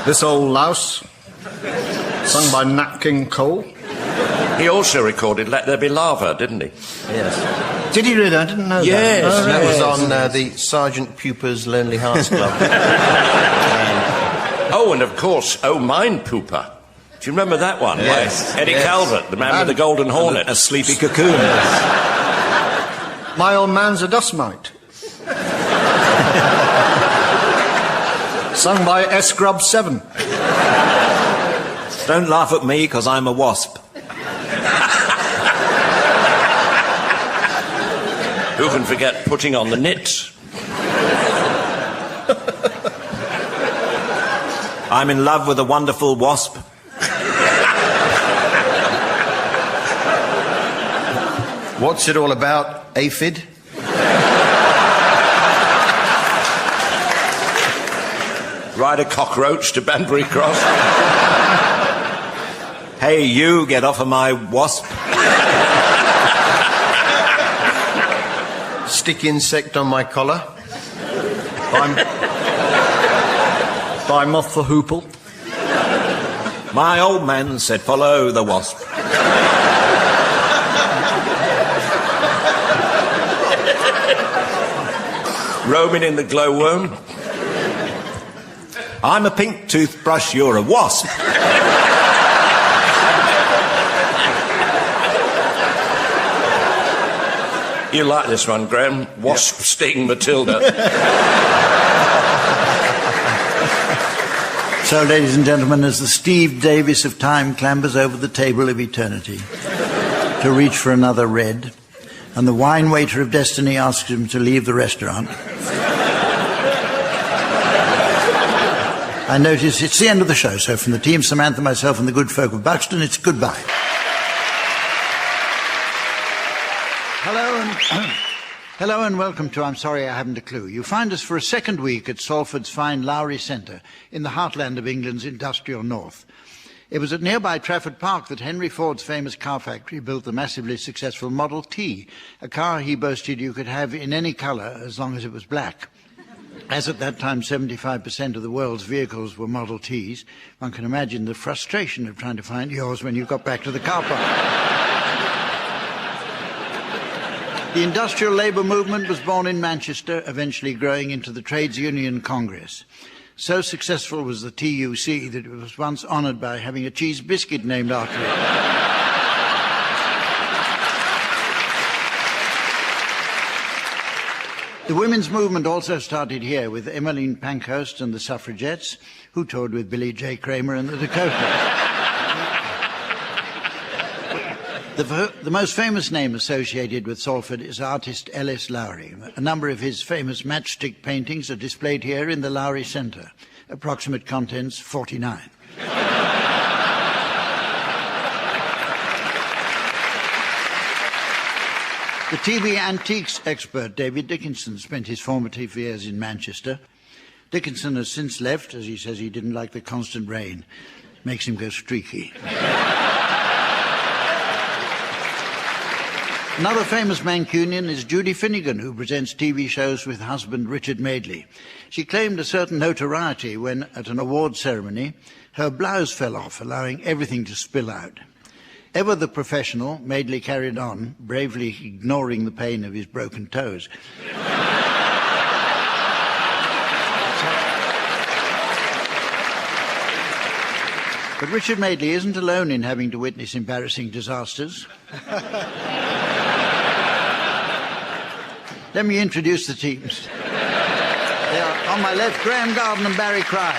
This old louse, sung by Nat King Cole. He also recorded Let There Be Lava, didn't he? Yes. Did he really? I didn't know yes, that. That yes. was on the Sergeant Pupa's Lonely Hearts Club. Oh, and of course, Oh Mine Pooper. Do you remember that one? Yes. Eddie Yes. Calvert, the man with the golden hornet. A sleepy cocoon. My old man's a dust mite. Sung by S. Grub 7. Don't laugh at me, because I'm a wasp. Who can forget putting on the knits? I'm in love with a wonderful wasp. What's it all about, aphid? Ride a cockroach to Banbury Cross. Hey, you, get off of my wasp. Stick insect on my collar. By Moth the Hoople. My old man said follow the wasp. Roaming in the glowworm. I'm a pink toothbrush, you're a wasp. You like this one, Graham? Wasp sting Matilda. So, ladies and gentlemen, as the Steve Davis of time clambers over the table of eternity to reach for another red, and the wine waiter of destiny asks him to leave the restaurant, I notice it's the end of the show, so from the team, Samantha, myself and the good folk of Buxton, it's goodbye. Hello and welcome to I'm Sorry I Haven't a Clue. You find us for a second week at Salford's fine Lowry Centre in the heartland of England's industrial north. It was at nearby Trafford Park that Henry Ford's famous car factory built the massively successful Model T, a car he boasted you could have in any colour as long as it was black. As at that time 75% of the world's vehicles were Model Ts, one can imagine the frustration of trying to find yours when you got back to the car park. The industrial labour movement was born in Manchester, eventually growing into the Trades Union Congress. So successful was the TUC that it was once honoured by having a cheese biscuit named after it. The women's movement also started here with Emmeline Pankhurst and the Suffragettes, who toured with Billy J. Kramer and the Dakotas. The most famous name associated with Salford is artist L.S. Lowry. A number of his famous matchstick paintings are displayed here in the Lowry Centre. Approximate contents, 49. The TV antiques expert David Dickinson spent his formative years in Manchester. Dickinson has since left, as he says he didn't like the constant rain. Makes him go streaky. Another famous Mancunian is Judy Finnegan, who presents TV shows with husband Richard Madeley. She claimed a certain notoriety when, at an awards ceremony, her blouse fell off, allowing everything to spill out. Ever the professional, Madeley carried on, bravely ignoring the pain of his broken toes. But Richard Madeley isn't alone in having to witness embarrassing disasters. Let me introduce the teams. They are, on my left, Graham Garden and Barry Cryer.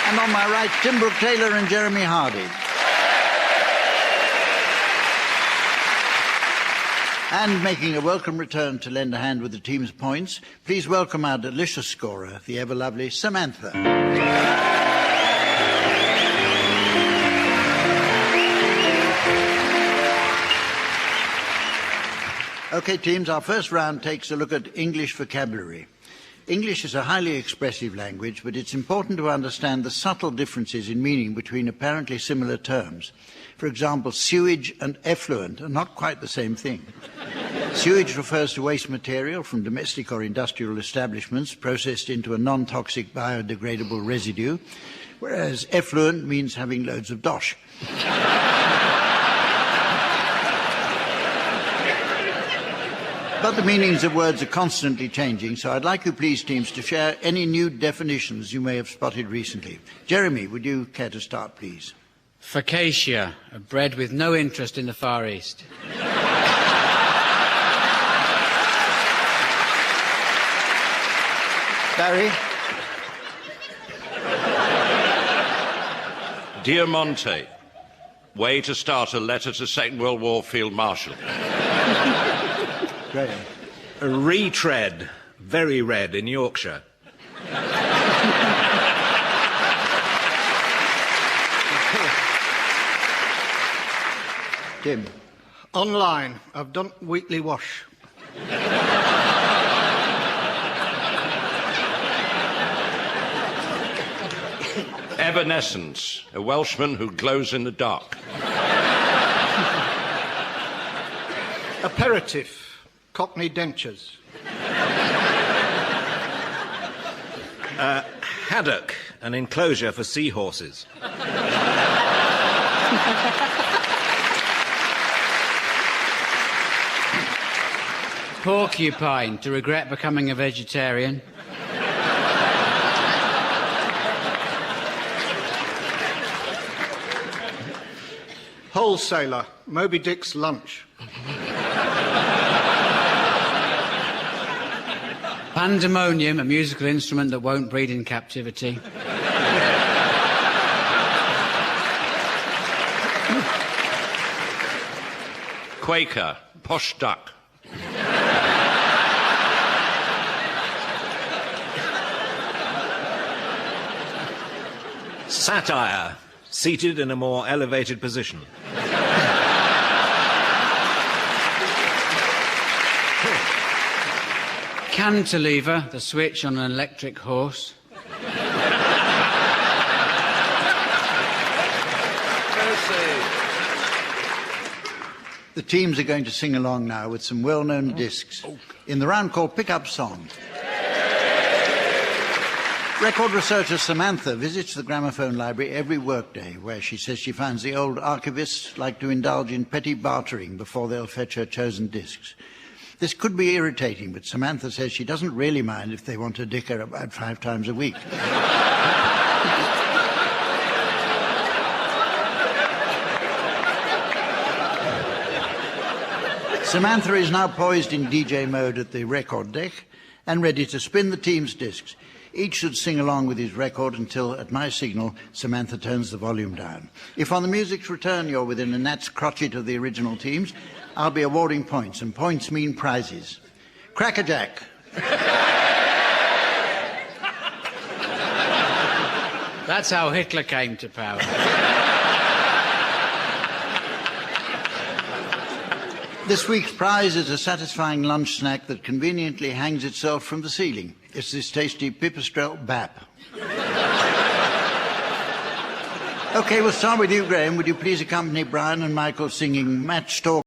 And on my right, Tim Brooke-Taylor and Jeremy Hardy. And making a welcome return to lend a hand with the team's points, please welcome our delicious scorer, the ever-lovely Samantha. OK, teams, our first round takes a look at English vocabulary. English is a highly expressive language, but it's important to understand the subtle differences in meaning between apparently similar terms. For example, sewage and effluent are not quite the same thing. Sewage refers to waste material from domestic or industrial establishments processed into a non-toxic biodegradable residue, whereas effluent means having loads of dosh. But the meanings of words are constantly changing, so I'd like you, please, teams, to share any new definitions you may have spotted recently. Jeremy, would you care to start, please? Focaccia, a bread with no interest in the Far East. Barry? Diamante, way to start a letter to Second World War Field Marshal. Graham. A retread, very red in Yorkshire. Tim. Online, I've done weekly wash. Evanescence, a Welshman who glows in the dark. Aperitif, Cockney dentures. Haddock, an enclosure for seahorses. Porcupine, to regret becoming a vegetarian. Wholesaler, Moby Dick's lunch. Pandemonium, a musical instrument that won't breed in captivity. Quaker, posh duck. Satire, seated in a more elevated position. Cantilever, the switch on an electric horse. The teams are going to sing along now with some well-known discs in the round called Pick Up Song. Record researcher Samantha visits the gramophone library every workday, where she says she finds the old archivists like to indulge in petty bartering before they'll fetch her chosen discs. This could be irritating, but Samantha says she doesn't really mind if they want to dick her about 5 times a week. Samantha is now poised in DJ mode at the record deck and ready to spin the team's discs. Each should sing along with his record until, at my signal, Samantha turns the volume down. If on the music's return you're within a gnat's crotchet of the original teams, I'll be awarding points, and points mean prizes. Crackerjack. That's how Hitler came to power. This week's prize is a satisfying lunch snack that conveniently hangs itself from the ceiling. It's this tasty pipistrelle bap. OK, we'll start with you, Graham. Would you please accompany Brian and Michael singing Match Talk?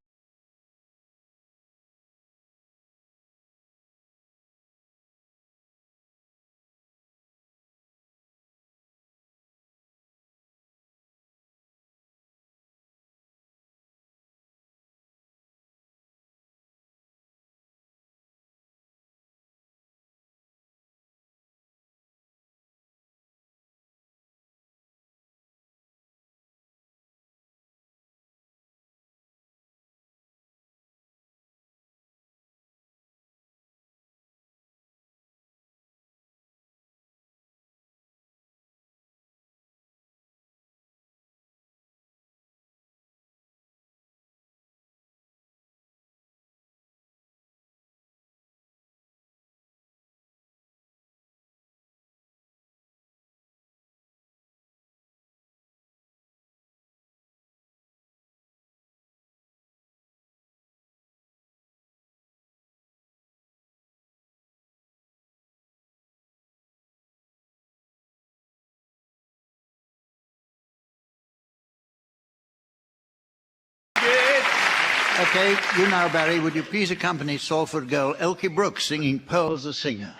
OK, you now, Barry, would you please accompany Salford girl Elkie Brooks singing Pearl's a Singer?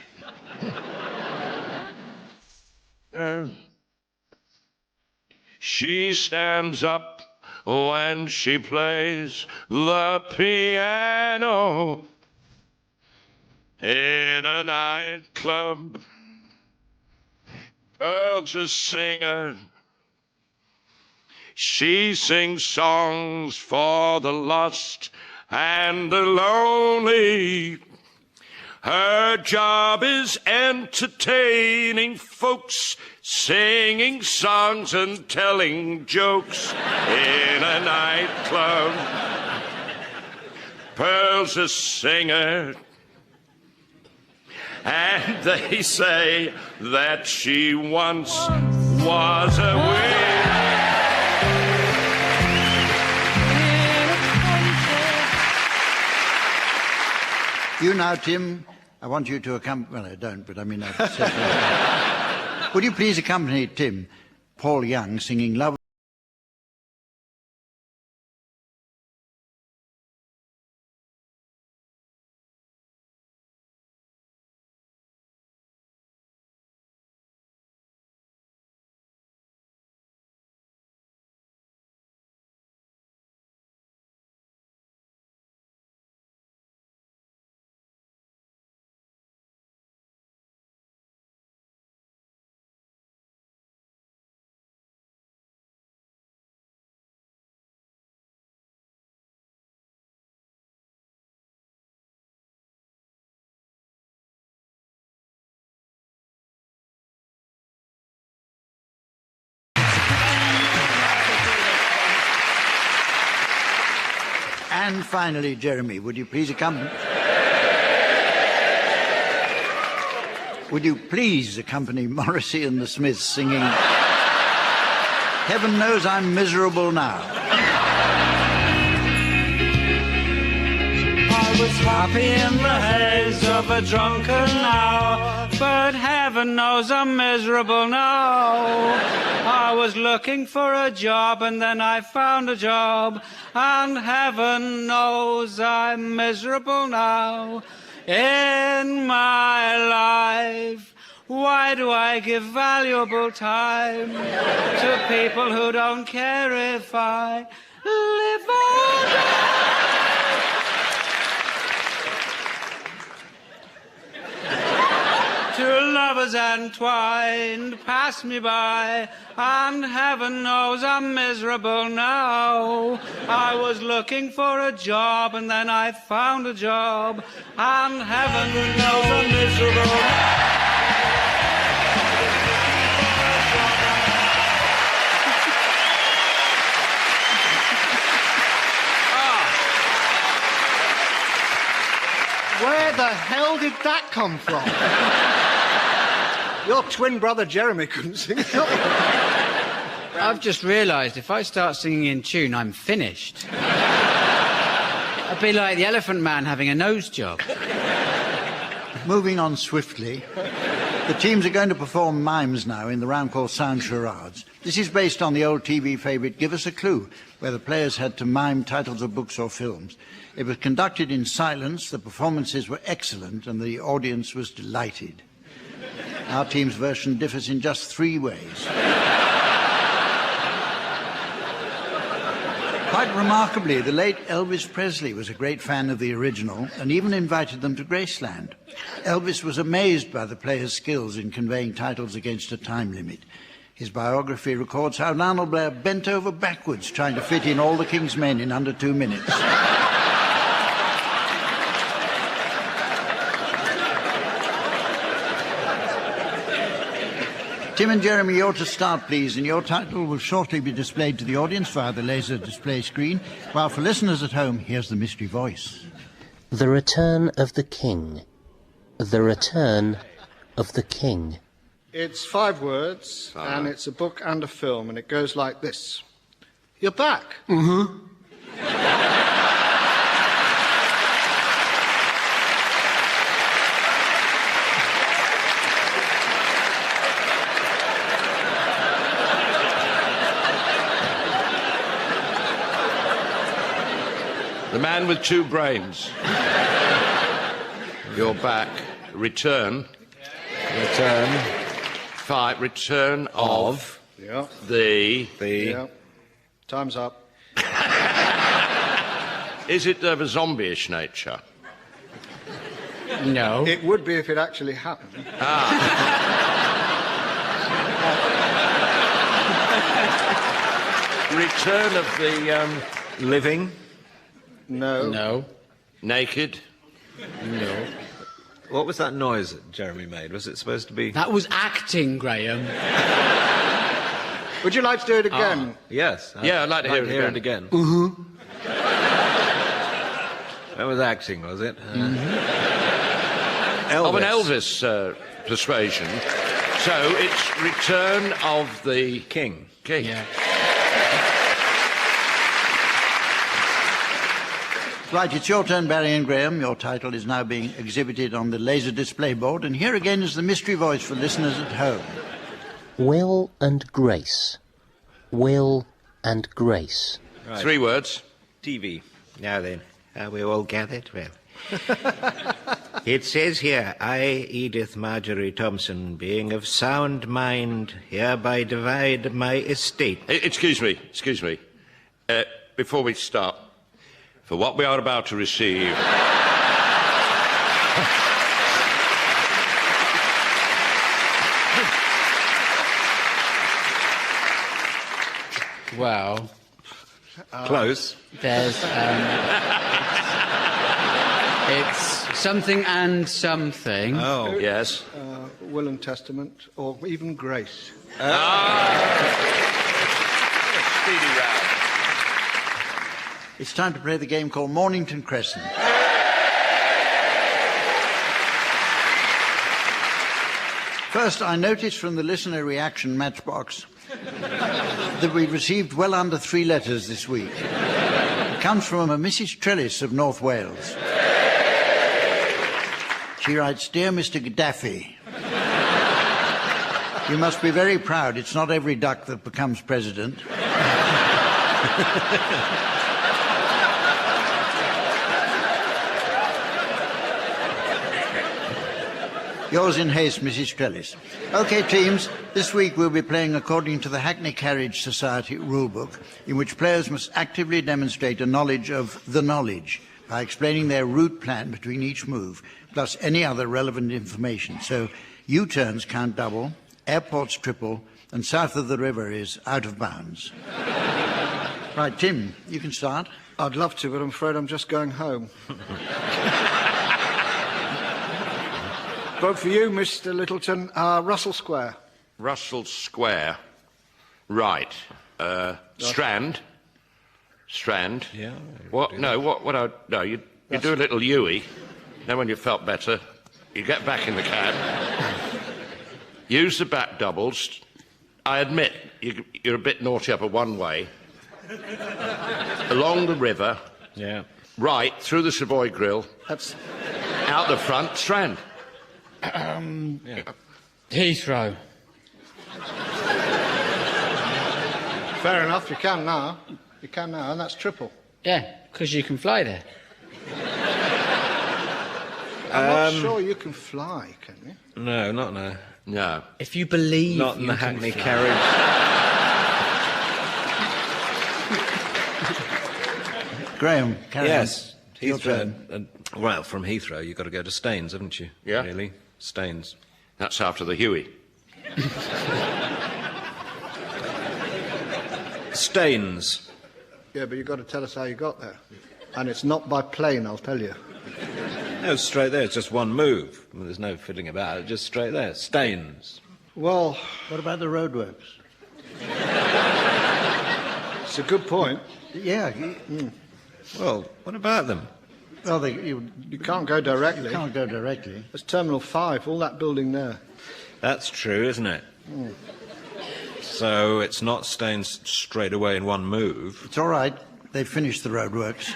She stands up when she plays the piano in a nightclub. Pearl's a singer. She sings songs for the lost and the lonely. Her job is entertaining folks, singing songs and telling jokes in a nightclub. Pearl's a singer, and they say that she once was a winner. You now, Tim, I want you to accompany... Well, I don't, but I mean... I've said that. Would you please accompany Tim, Paul Young, singing Love... And finally, Jeremy, would you please accompany... Would you please accompany Morrissey and the Smiths singing Heaven Knows I'm Miserable Now? I was happy in the haze of a drunken hour, but heaven knows I'm miserable now. I was looking for a job and then I found a job, and heaven knows I'm miserable now. In my life, why do I give valuable time to people who don't care if I live or die? Two lovers entwined pass me by, and heaven knows I'm miserable now. I was looking for a job and then I found a job, and heaven knows I'm miserable now. Where the hell did that come from? Your twin brother Jeremy couldn't sing it. I've just realised if I start singing in tune, I'm finished. I'd be like the Elephant Man having a nose job. Moving on swiftly, the teams are going to perform mimes now in the round called Sound Charades. This is based on the old TV favourite Give Us a Clue, where the players had to mime titles of books or films. It was conducted in silence, the performances were excellent, and the audience was delighted. Our team's version differs in just 3 ways. Quite remarkably, the late Elvis Presley was a great fan of the original and even invited them to Graceland. Elvis was amazed by the players' skills in conveying titles against a time limit. His biography records how Lionel Blair bent over backwards trying to fit in all the King's men in under 2 minutes. Tim and Jeremy, you're to start, please, and your title will shortly be displayed to the audience via the laser display screen, while for listeners at home, here's the mystery voice. The Return of the King. The Return of the King. It's 5 words, and it's a book and a film, and it goes like this. You're back. Mm-hmm. The Man with Two Brains. You're back. Return. Return of the... Yeah. Time's up. Is it of a zombie-ish nature? No. It would be if it actually happened. Return of the living. No. No. Naked. No. What was that noise that Jeremy made? Was it supposed to be... That was acting, Graham. Would you like to do it again? Yes. I'd like to hear it again. Mm-hmm. That was acting, was it? Of an Elvis persuasion. So it's Return of the King. Yeah. Right, it's your turn, Barry and Graham. Your title is now being exhibited on the laser display board, and here again is the mystery voice for listeners at home. Will and Grace. Will and Grace. Right. 3 words. TV. Now then, are we all gathered? Well, it says here, I, Edith Marjorie Thompson, being of sound mind, hereby divide my estate. Excuse me. Before we start, for what we are about to receive... Well... Close. There's, it's something and something. Oh, yes. Will and Testament, or even Grace. Speedy round. It's time to play the game called Mornington Crescent. First, I noticed from the listener reaction matchbox that we received well under 3 letters this week. It comes from a Mrs. Trellis of North Wales. She writes, Dear Mr. Gaddafi, you must be very proud. It's not every duck that becomes president. Yours in haste, Mrs. Trellis. OK, teams, this week we'll be playing according to the Hackney Carriage Society rulebook, in which players must actively demonstrate a knowledge of the knowledge by explaining their route plan between each move, plus any other relevant information. So U-turns count double, airports triple, and south of the river is out of bounds. Right, Tim, you can start. I'd love to, but I'm afraid I'm just going home. Vote for you, Mr. Littleton. Russell Square. Russell Square. Right. Strand. Strand. Yeah. What? No. What? No. You do a little Huey. Then when you felt better, you get back in the cab, use the back doubles. I admit, you're a bit naughty up a one-way. Along the river, right, through the Savoy Grill, out the front, Strand. Heathrow. Fair enough, you can now. You can now, and that's triple. Yeah, because you can fly there. I'm not sure you can fly, can you? No, not now. No. If you believe not in you the can Hackney fly. carriage. Graham, carry Yes. on. Your Heathrow. Well, from Heathrow, you've got to go to Staines, haven't you? Yeah. Really? Staines. That's after the Huey. Staines. Yeah, but you've got to tell us how you got there. And it's not by plane, I'll tell you. No, it's straight there. It's just one move. I mean, there's no fiddling about it. Just straight there. Staines. Well... What about the roadworks? It's a good point. Yeah. Well, what about them? Well, you can't go directly. You can't go directly. There's Terminal 5, all that building there. That's true, isn't it? So it's not Staines straight away in one move. It's all right. They've finished the roadworks.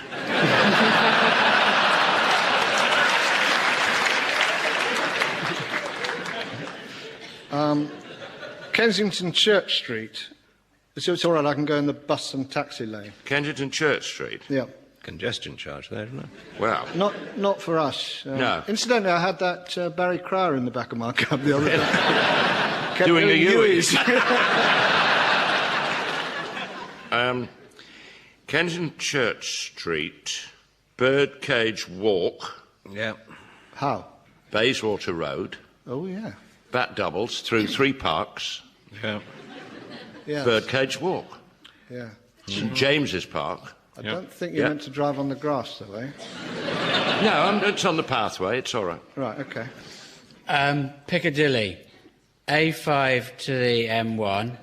Kensington Church Street. So it's all right, I can go in the bus and taxi lane. Kensington Church Street? Yeah. Congestion charge there, isn't it? Well... Not for us. No. Incidentally, I had that Barry Cryer in the back of my cab the other day. Doing a Uis. Kensington Church Street, Birdcage Walk. Yeah. How? Bayswater Road. Oh, yeah. Bat doubles through 3 parks. Yeah. Yes. Birdcage Walk. Yeah. St James's Park. I don't think you're meant to drive on the grass, though, eh? No, it's on the pathway. It's all right. Right, OK. Piccadilly. A5 to the M1.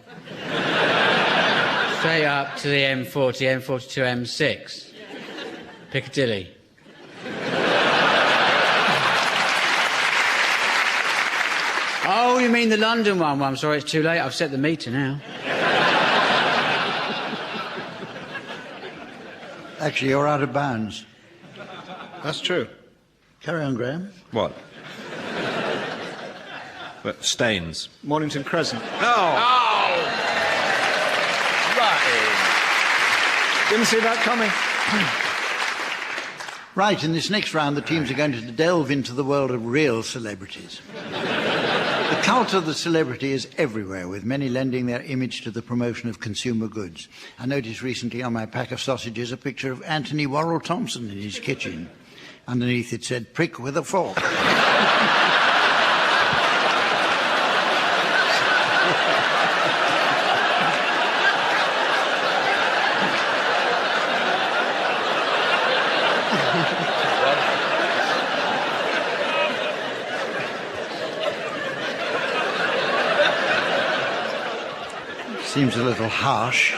Straight up to the M40, M42, M6. Piccadilly. Oh, you mean the London one? Well, I'm sorry, it's too late. I've set the meter now. Actually, you're out of bounds. That's true. Carry on, Graham. What? But Staines. Mornington Crescent. Oh! Right. Didn't see that coming. Right, in this next round, the teams are going to delve into the world of real celebrities. The cult of the celebrity is everywhere, with many lending their image to the promotion of consumer goods. I noticed recently on my pack of sausages a picture of Anthony Worrell Thompson in his kitchen. Underneath it said, "Prick with a fork." Seems a little harsh.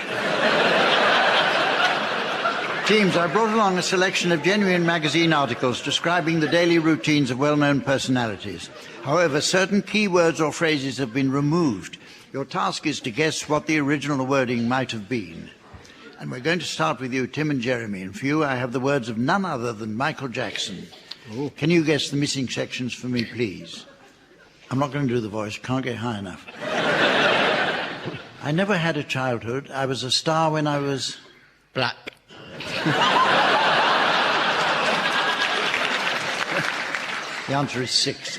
Teams, I brought along a selection of genuine magazine articles describing the daily routines of well-known personalities. However, certain key words or phrases have been removed. Your task is to guess what the original wording might have been. And we're going to start with you, Tim and Jeremy. And for you, I have the words of none other than Michael Jackson. Ooh. Can you guess the missing sections for me, please? I'm not going to do the voice. Can't get high enough. I never had a childhood. I was a star when I was... black. The answer is 6.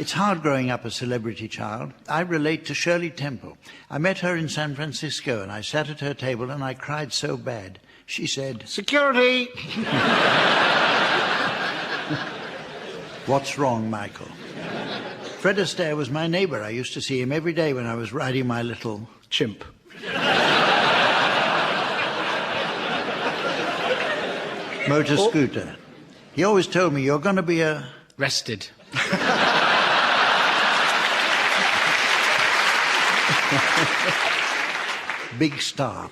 It's hard growing up a celebrity child. I relate to Shirley Temple. I met her in San Francisco and I sat at her table and I cried so bad. She said, "Security!" What's wrong, Michael? Fred Astaire was my neighbour. I used to see him every day when I was riding my little... chimp. Motor scooter. He always told me, "You're going to be a..." Rested. Big star.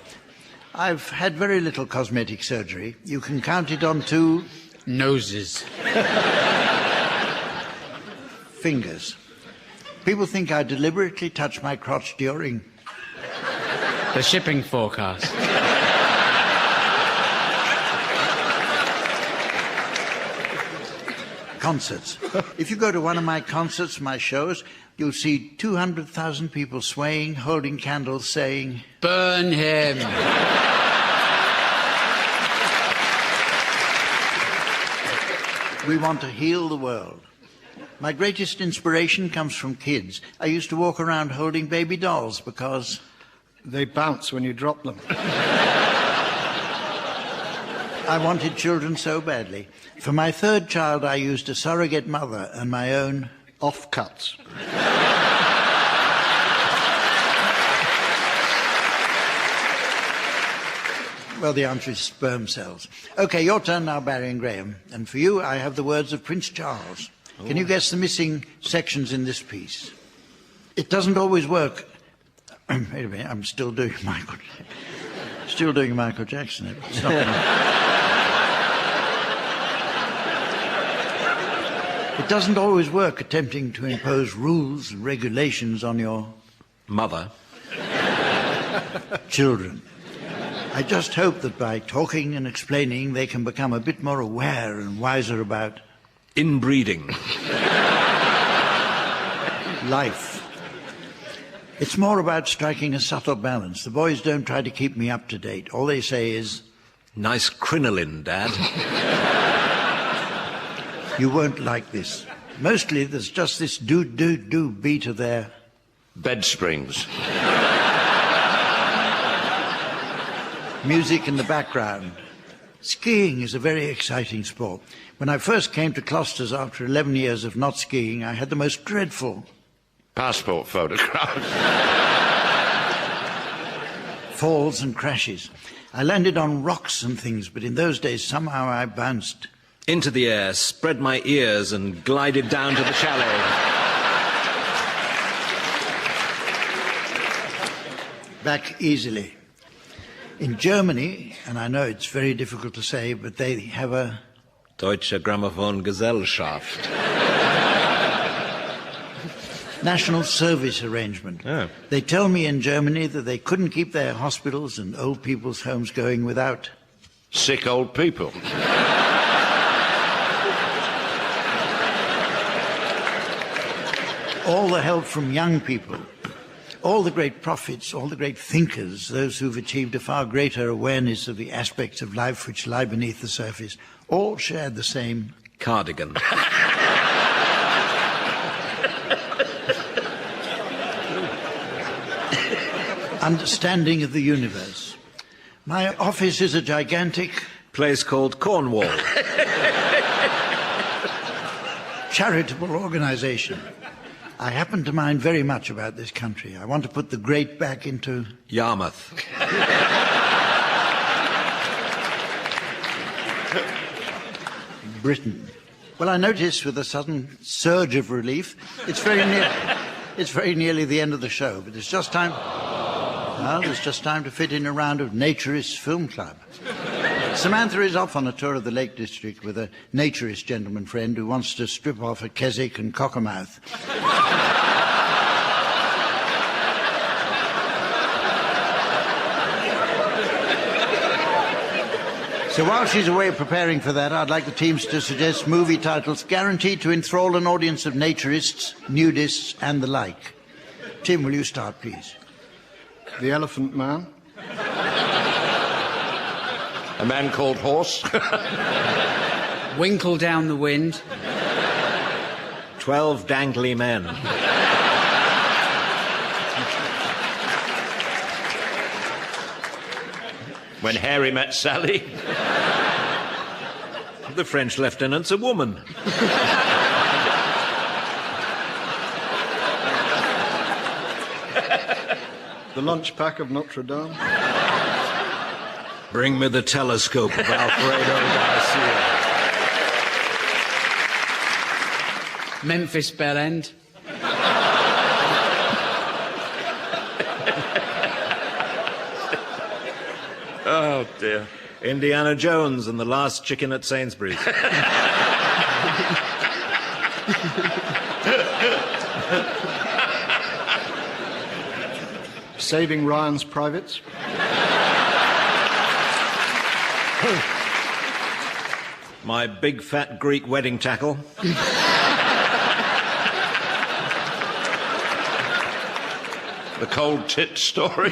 I've had very little cosmetic surgery. You can count it on 2 noses. fingers. People think I deliberately touch my crotch during the shipping forecast. Concerts. If you go to one of my concerts, my shows, you'll see 200,000 people swaying, holding candles, saying, "Burn him." We want to heal the world. My greatest inspiration comes from kids. I used to walk around holding baby dolls because they bounce when you drop them. I wanted children so badly. For my third child, I used a surrogate mother and my own offcuts. Well, the answer is sperm cells. Okay, your turn now, Barry and Graham. And for you, I have the words of Prince Charles. Can you guess the missing sections in this piece? It doesn't always work. Wait a minute, I'm still doing Michael Jackson. It's not It doesn't always work attempting to impose rules and regulations on your mother. Children. I just hope that by talking and explaining, they can become a bit more aware and wiser about inbreeding. Life. It's more about striking a subtle balance. The boys don't try to keep me up to date. All they say is, "Nice crinoline, Dad." You won't like this. Mostly there's just this do beat of their bed springs. Music in the background. Skiing is a very exciting sport. When I first came to Closters after 11 years of not skiing, I had the most dreadful passport photographs. Falls and crashes. I landed on rocks and things, but in those days somehow I bounced into the air, spread my ears and glided down to the chalet. Back easily. In Germany, and I know it's very difficult to say, but they have a Deutsche Grammophon Gesellschaft. National service arrangement. Oh. They tell me in Germany that they couldn't keep their hospitals and old people's homes going without sick old people. All the help from young people. All the great prophets, all the great thinkers, those who've achieved a far greater awareness of the aspects of life which lie beneath the surface, all shared the same cardigan. Understanding of the universe. My office is a gigantic place called Cornwall. Charitable organization. I happen to mind very much about this country. I want to put the great back into Yarmouth. Britain. Well, I notice with a sudden surge of relief, it's very nearly the end of the show, but it's just time. Well, it's just time to fit in a round of Naturist Film Club. Samantha is off on a tour of the Lake District with a naturist gentleman friend who wants to strip off a Keswick and Cockermouth. So while she's away preparing for that, I'd like the teams to suggest movie titles guaranteed to enthrall an audience of naturists, nudists, and the like. Tim, will you start, please? The Elephant Man. A Man Called Horse. Winkle Down the Wind. 12 Dangly Men. When Harry Met Sally. The French lieutenant's a woman. The Lunch Pack of Notre Dame. Bring me the telescope of Alfredo Garcia. Memphis Bell End. Oh, dear. Indiana Jones and the Last Chicken at Sainsbury's. Saving Ryan's Privates. My big fat Greek wedding tackle. The cold tit story.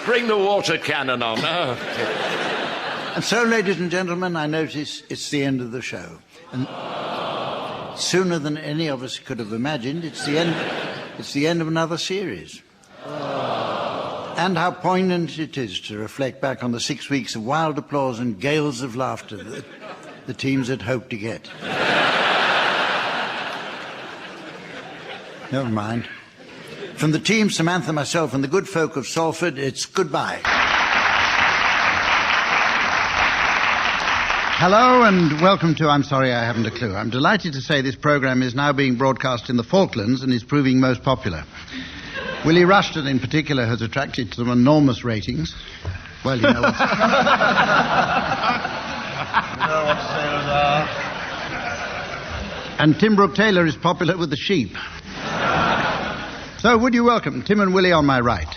Bring the water cannon on. Oh. And so, ladies and gentlemen, I notice it's the end of the show. And sooner than any of us could have imagined, it's the end of another series. And how poignant it is to reflect back on the 6 weeks of wild applause and gales of laughter that the teams had hoped to get. Never mind. From the team, Samantha, myself, and the good folk of Salford, it's goodbye. Hello and welcome to I'm Sorry I Haven't a Clue. I'm delighted to say this programme is now being broadcast in the Falklands and is proving most popular. Willie Rushton, in particular, has attracted some enormous ratings. Well, you know what... sailors are. And Tim Brooke-Taylor is popular with the sheep. So, would you welcome Tim and Willie on my right?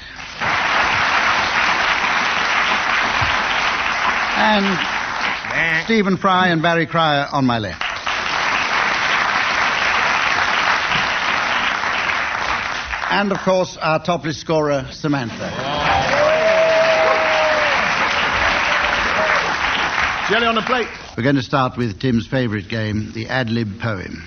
And Stephen Fry and Barry Cryer on my left. And, of course, our topless scorer, Samantha. Jelly on the plate. We're going to start with Tim's favourite game, the ad-lib poem.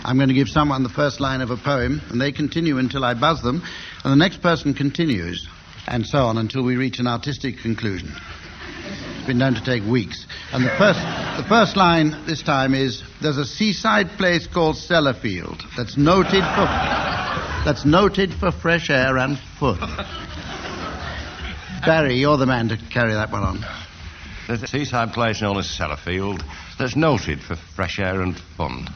I'm going to give someone the first line of a poem, and they continue until I buzz them, and the next person continues, and so on until we reach an artistic conclusion. It's been known to take weeks. And the first line this time is, there's a seaside place called Sellafield that's noted for fresh air and fun. Barry, you're the man to carry that one on. There's a seaside place known as Sellafield that's noted for fresh air and fun.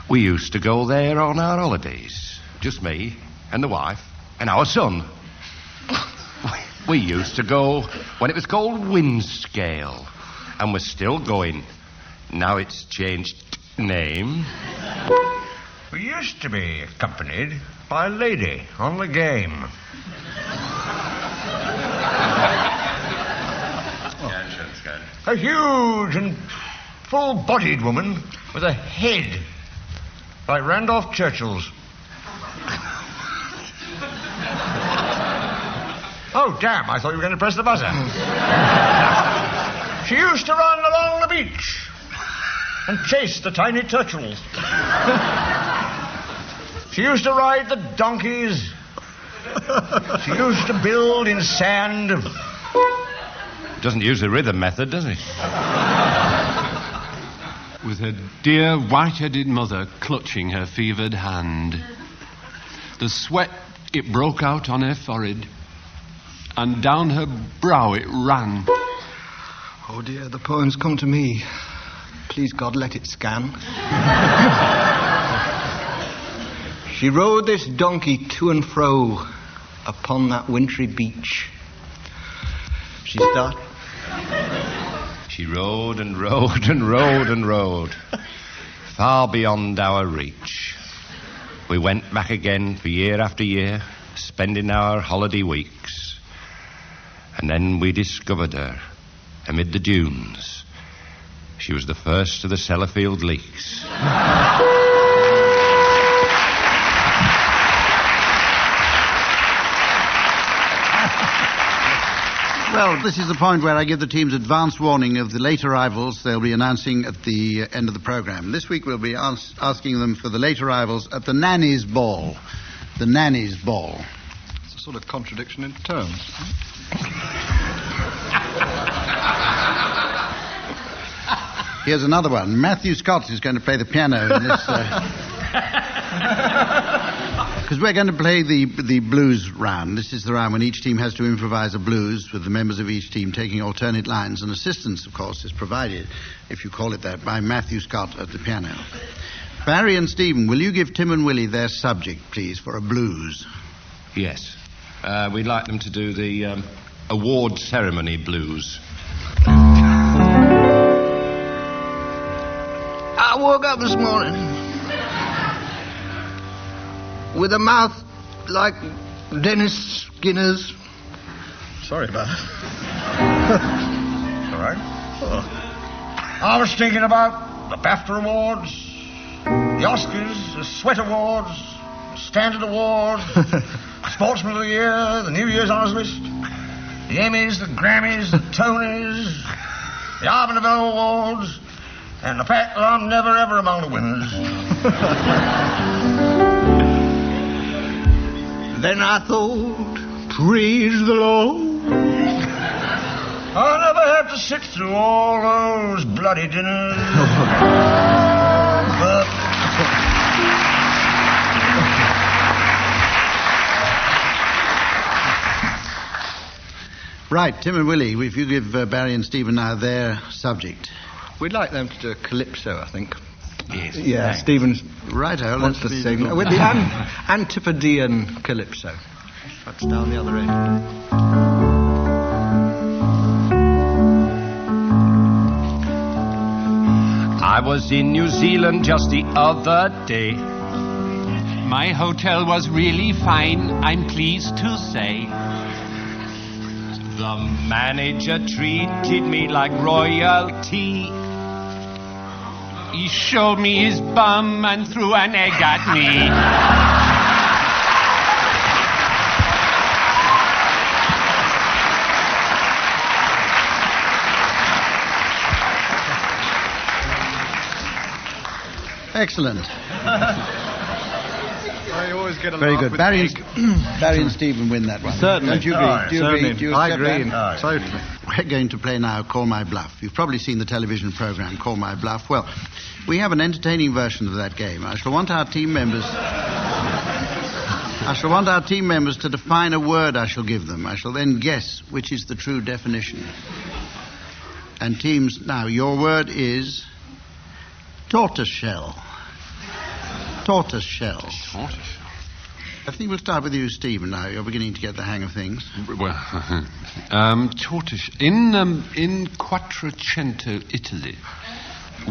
We used to go there on our holidays. Just me and the wife and our son. We used to go when it was called Windscale. And we're still going. Now it's changed name. We used to be accompanied by a lady on the game. A huge and full-bodied woman with a head like Randolph Churchill's. Oh, damn, I thought you were going to press the buzzer. She used to run along the beach and chase the tiny turtles. She used to ride the donkeys. She used to build in sand. Doesn't use the rhythm method, does he? With her dear white-headed mother clutching her fevered hand. The sweat, it broke out on her forehead, and down her brow it ran. Oh dear, the poem's come to me. Please God, let it scan. She rode this donkey to and fro upon that wintry beach. She started... She rode and rode and rode and rode, far beyond our reach. We went back again for year after year, spending our holiday weeks. And then we discovered her amid the dunes. She was the first of the Sellafield leaks. Well, this is the point where I give the teams advance warning of the late arrivals they'll be announcing at the end of the programme. This week we'll be asking them for the late arrivals at the Nanny's Ball. The Nanny's Ball. It's a sort of contradiction in terms. Here's another one. Matthew Scott is going to play the piano in this... Because we're going to play the blues round. This is the round when each team has to improvise a blues with the members of each team taking alternate lines, and assistance, of course, is provided, if you call it that, by Matthew Scott at the piano. Barry and Stephen, will you give Tim and Willie their subject, please, for a blues? Yes. We'd like them to do the award ceremony blues. I woke up this morning with a mouth like Dennis Skinner's. Sorry about that. All right. Oh. I was thinking about the BAFTA Awards, the Oscars, the Sweat Awards, the Standard Awards, Sportsman of the Year, the New Year's Honours List, the Emmys, the Grammys, the Tonys, the Art Nouveau Awards, and the fact that I'm never ever among the winners. Then I thought, praise the Lord, I never have to sit through all those bloody dinners. Right, Tim and Willie, if you give Barry and Stephen now their subject. We'd like them to do a calypso, I think. Yes. Yeah, Thanks. Stephen's Righto, wants to let's sing with the Antipodean calypso. That's down the other end. I was in New Zealand just the other day. My hotel was really fine, I'm pleased to say. The manager treated me like royalty. He showed me his bum and threw an egg at me. Excellent. I always get a Very laugh good. with Barry egg. and Stephen win that one. Certainly. Don't you agree? Oh, Do you certainly. agree? Do you I accept agree. that? Totally. We're going to play now Call My Bluff. You've probably seen the television program Call My Bluff. Well, we have an entertaining version of that game. I shall want our team members to define a word I shall give them. I shall then guess which is the true definition. And teams, now, your word is tortoiseshell. Tortoiseshell. Tortoiseshell. I think we'll start with you, Stephen, now. You're beginning to get the hang of things. Well, tortoise. In Quattrocento, Italy,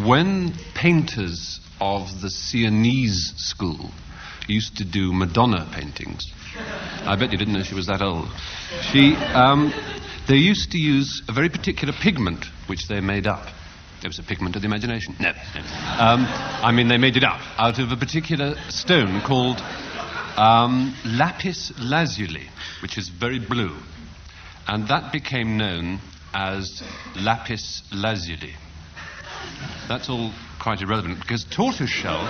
when painters of the Sienese school used to do Madonna paintings, I bet you didn't know she was that old. They used to use a very particular pigment which they made up. It was a pigment of the imagination. No. They made it up out of a particular stone called lapis lazuli, which is very blue. And that became known as lapis lazuli. That's all quite irrelevant, because tortoiseshell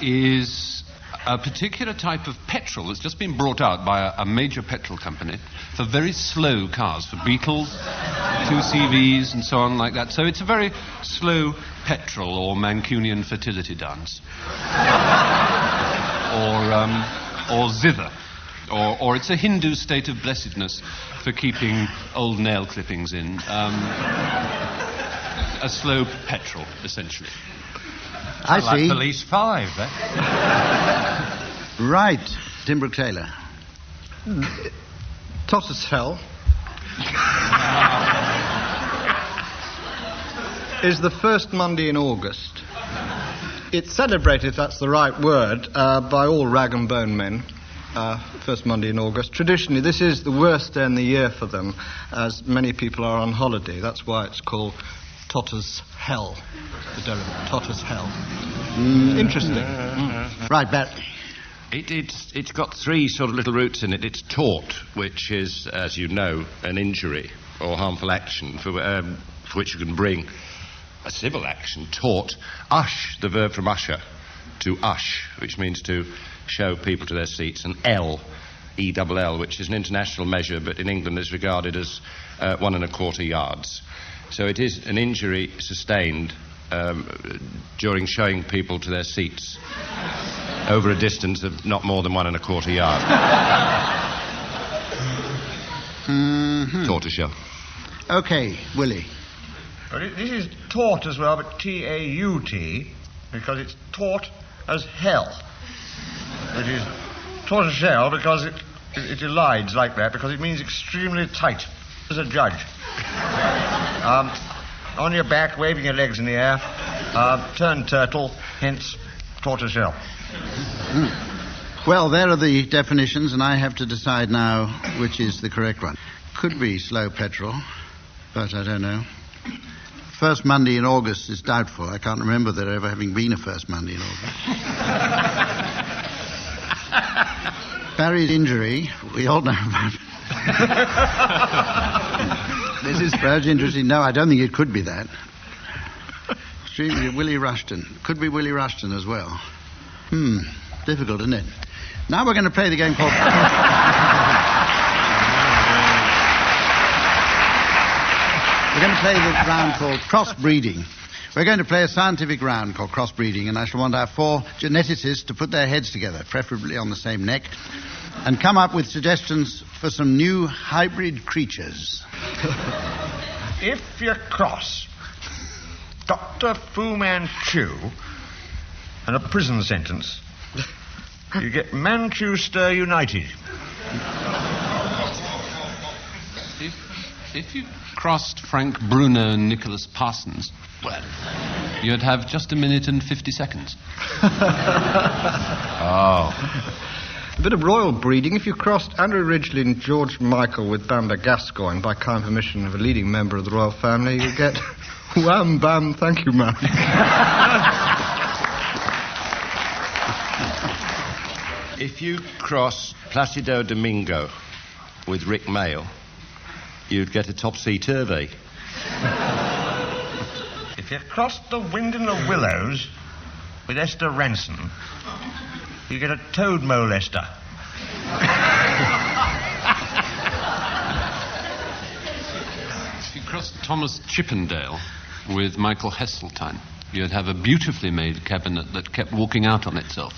is a particular type of petrol that's just been brought out by a major petrol company for very slow cars, for Beetles, 2CVs and so on like that. So it's a very slow petrol or Mancunian fertility dance. or zither. Or it's a Hindu state of blessedness for keeping old nail clippings in. A slow petrol, essentially. I see. Like Police 5, eh? Right. Tim Brooke-Taylor. Tortoiseshell is the first Monday in August. It's celebrated, if that's the right word, by all rag and bone men. First Monday in August. Traditionally, this is the worst day in the year for them, as many people are on holiday. That's why it's called Tortoiseshell. Tortoiseshell. Interesting. Right, Bat. It's got three sort of little roots in it. It's tort, which is, as you know, an injury or harmful action for which you can bring a civil action. Tort. Ush, the verb from usher, to ush, which means to show people to their seats. And L, E-double-L, which is an international measure, but in England is regarded as 1 1/4 yards. So it is an injury sustained during showing people to their seats over a distance of not more than 1 1/4 yard. Tortoiseshell. Okay, Willie. But this is taut as well, but T-A-U-T, because it's taut as hell. It is tortoiseshell because it elides like that, because it means extremely tight as a judge. On your back, waving your legs in the air, turn turtle, hence tortoiseshell. Well, there are the definitions, and I have to decide now which is the correct one. Could be slow petrol, but I don't know. First Monday in August is doubtful. I can't remember there ever having been a first Monday in August. Barry's injury, we all know about. This is very interesting. No, I don't think it could be that. Willie Rushton. Could be Willie Rushton as well. Difficult, isn't it? Now we're going to play the game called... We're going to play the round called crossbreeding. We're going to play a scientific round called crossbreeding, and I shall want our 4 geneticists to put their heads together, preferably on the same neck, and come up with suggestions for some new hybrid creatures. If you cross Dr. Fu Manchu and a prison sentence, you get Manchester United. If you crossed Frank Bruno and Nicholas Parsons, well, you'd have just 1 minute and 50 seconds. A bit of royal breeding. If you crossed Andrew Ridgeley and George Michael with Banda Gascoigne by kind permission of a leading member of the royal family, you get wham bam, thank you, man. If you cross Placido Domingo with Rick Mail, you'd get a topsy-turvy. If you crossed the Wind in the Willows with Esther Ransom, you get a toad molester. If you crossed Thomas Chippendale with Michael Heseltine, you'd have a beautifully made cabinet that kept walking out on itself.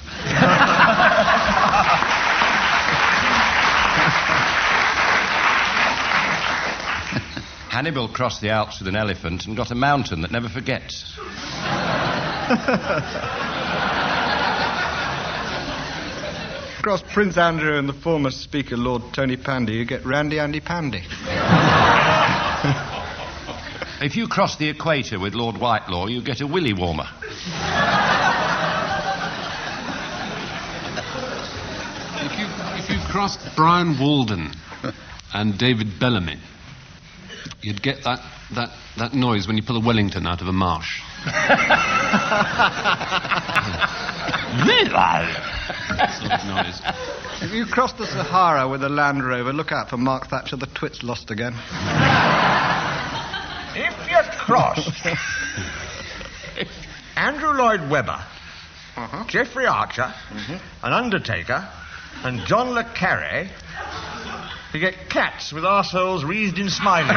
Hannibal crossed the Alps with an elephant and got a mountain that never forgets. Cross Prince Andrew and the former Speaker Lord Tony Pandy, you get Randy Andy Pandy. If you cross the equator with Lord Whitelaw, you get a willy warmer. If you crossed Brian Walden and David Bellamy, you'd get that noise when you pull a Wellington out of a marsh. Sort of noise. If you cross the Sahara with a Land Rover, look out for Mark Thatcher, the twit's lost again. If you cross Andrew Lloyd Webber, Geoffrey Archer, an Undertaker, and John le Carré, you get cats with arseholes wreathed in smiling.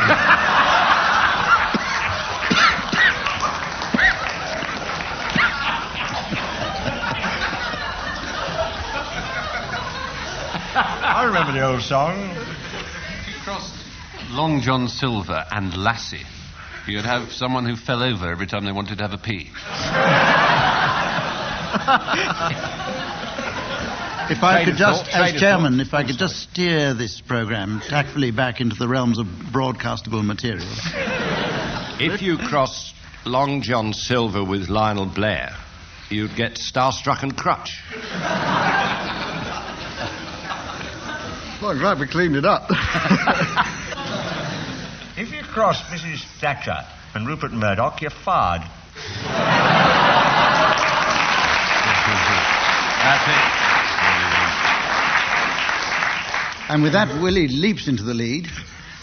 I remember the old song. If you crossed Long John Silver and Lassie, you'd have someone who fell over every time they wanted to have a pee. If I could just, as chairman, if I could just steer this programme tactfully back into the realms of broadcastable material. If you cross Long John Silver with Lionel Blair, you'd get Starstruck and Crutch. Well, I'm glad we cleaned it up. If you cross Mrs. Thatcher and Rupert Murdoch, you're fired. That's it. And with that, Willie leaps into the lead,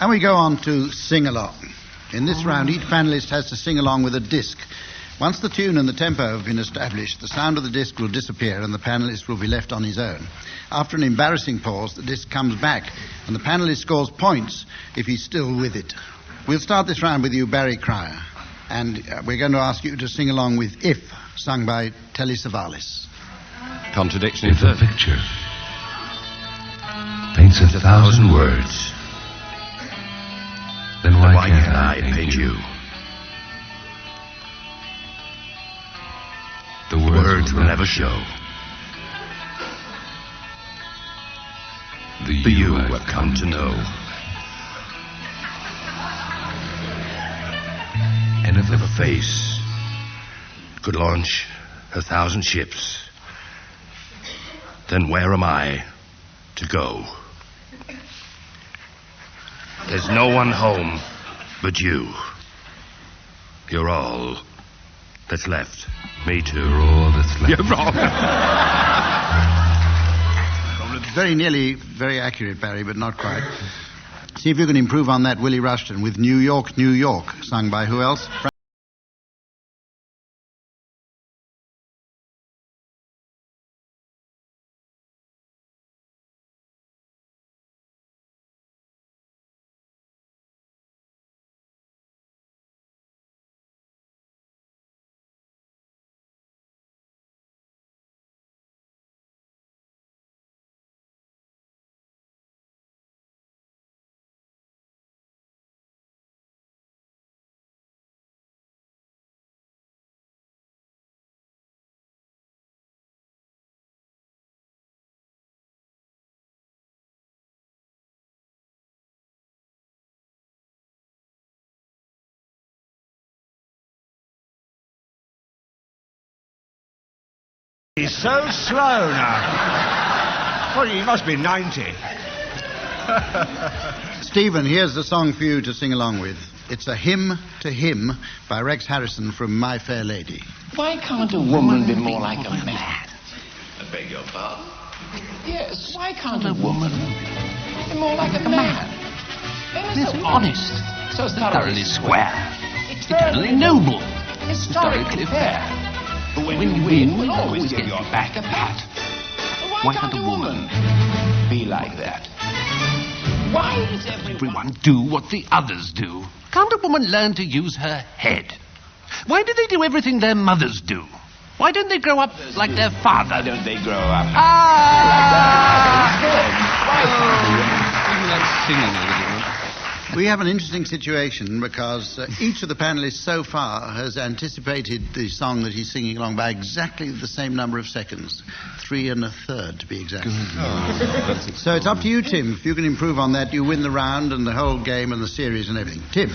and we go on to sing-along. In this round, each panellist has to sing along with a disc. Once the tune and the tempo have been established, the sound of the disc will disappear and the panellist will be left on his own. After an embarrassing pause, the disc comes back, and the panellist scores points if he's still with it. We'll start this round with you, Barry Cryer, and we're going to ask you to sing along with If, sung by Telly Savalas. Contradiction. If a picture paints 1,000 words, then why can't I paint you? The words will never show the you I've come to know. And if a face could launch 1,000 ships, then where am I to go? There's no one home but you. You're all that's left. Me too, are all that's left. You're wrong. Very nearly, very accurate, Barry, but not quite. See if you can improve on that Willie Rushton with New York, New York, sung by who else? He's so slow now. Well, he must be 90. Stephen, here's the song for you to sing along with. It's A Hymn to Him by Rex Harrison from My Fair Lady. Why can't a woman be more like a man? I beg your pardon? Yes, why can't a woman be more like a man? They're so honest, so thoroughly square, eternally noble, historically fair. But when you win, we'll always get your back a pat. Why can't a woman be like that? Why does everyone do what the others do? Can't a woman learn to use her head? Why do they do everything their mothers do? Why don't they grow up like their father? Why don't they grow up That's singing a little. We have an interesting situation because each of the panelists so far has anticipated the song that he's singing along by exactly the same number of seconds. 3 1/3 to be exact. So it's up to you, Tim. If you can improve on that, you win the round and the whole game and the series and everything. Tim,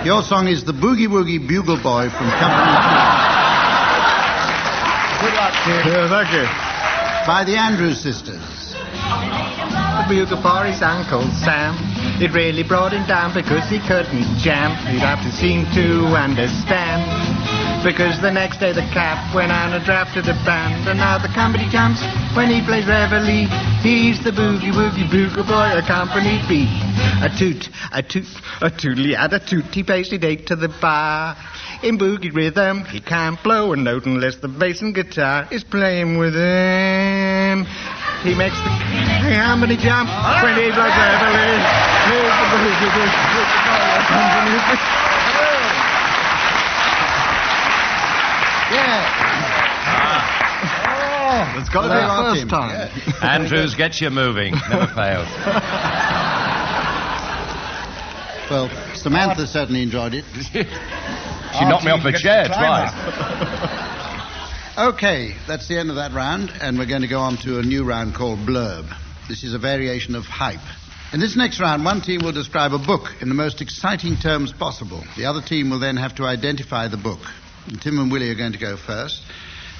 your song is The Boogie Woogie Bugle Boy from Company 2. Good luck, Tim. Yeah, thank you. By the Andrews Sisters. The bugle for his Uncle Sam. It really brought him down because he couldn't jam. He'd have to seem to understand. Because the next day the Cap went on and drafted a band. And now the company jumps when he plays reveille. He's the boogie woogie bugle boy of Company B. A toot, a toot, a tootly and a toot. He pays it 8 to the bar. In boogie rhythm, he can't blow a note unless the bass and guitar is playing with him. He makes the company jump when he plays reveille. He's the boogie woogie bugle boy of Company B. Yeah. Oh, it's got to be our first time. Yeah. Andrews gets you moving. Never fails. Well, Samantha certainly enjoyed it. She knocked me off a chair twice. Okay, that's the end of that round, and we're going to go on to a new round called Blurb. This is a variation of Hype. In this next round, one team will describe a book in the most exciting terms possible. The other team will then have to identify the book. And Tim and Willie are going to go first.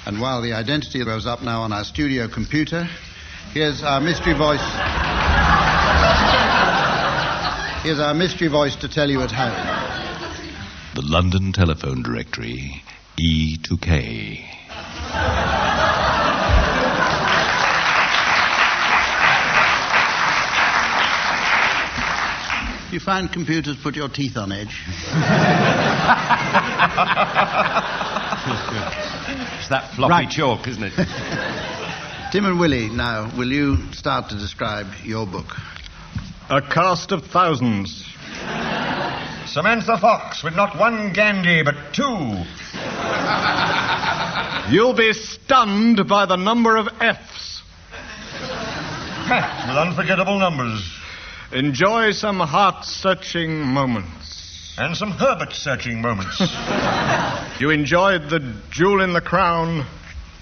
And while the identity goes up now on our studio computer, here's our mystery voice. Here's our mystery voice to tell you at home. The London telephone directory, E to K. You find computers put your teeth on edge? It's that floppy chalk, isn't it? Tim and Willie, now, will you start to describe your book? A Cast of Thousands. Samantha Fox with not one Gandhi, but 2. You'll be stunned by the number of F's. With unforgettable numbers. Enjoy some heart-searching moments. And some Herbert-searching moments. You enjoyed the Jewel in the Crown.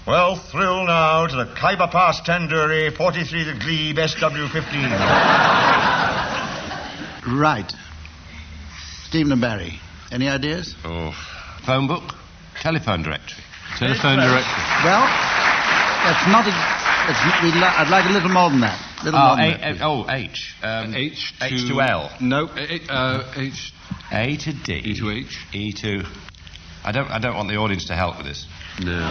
Well, thrill now to the Khyber Pass Tandoori 43 the Glebe SW15. Right. Stephen and Barry, any ideas? Oh, phone book? Telephone directory. Telephone directory. Well, that's not I'd like a little more than that. H. H to... H to L. No. H... A to D. E to H. E to... I don't want the audience to help with this. No.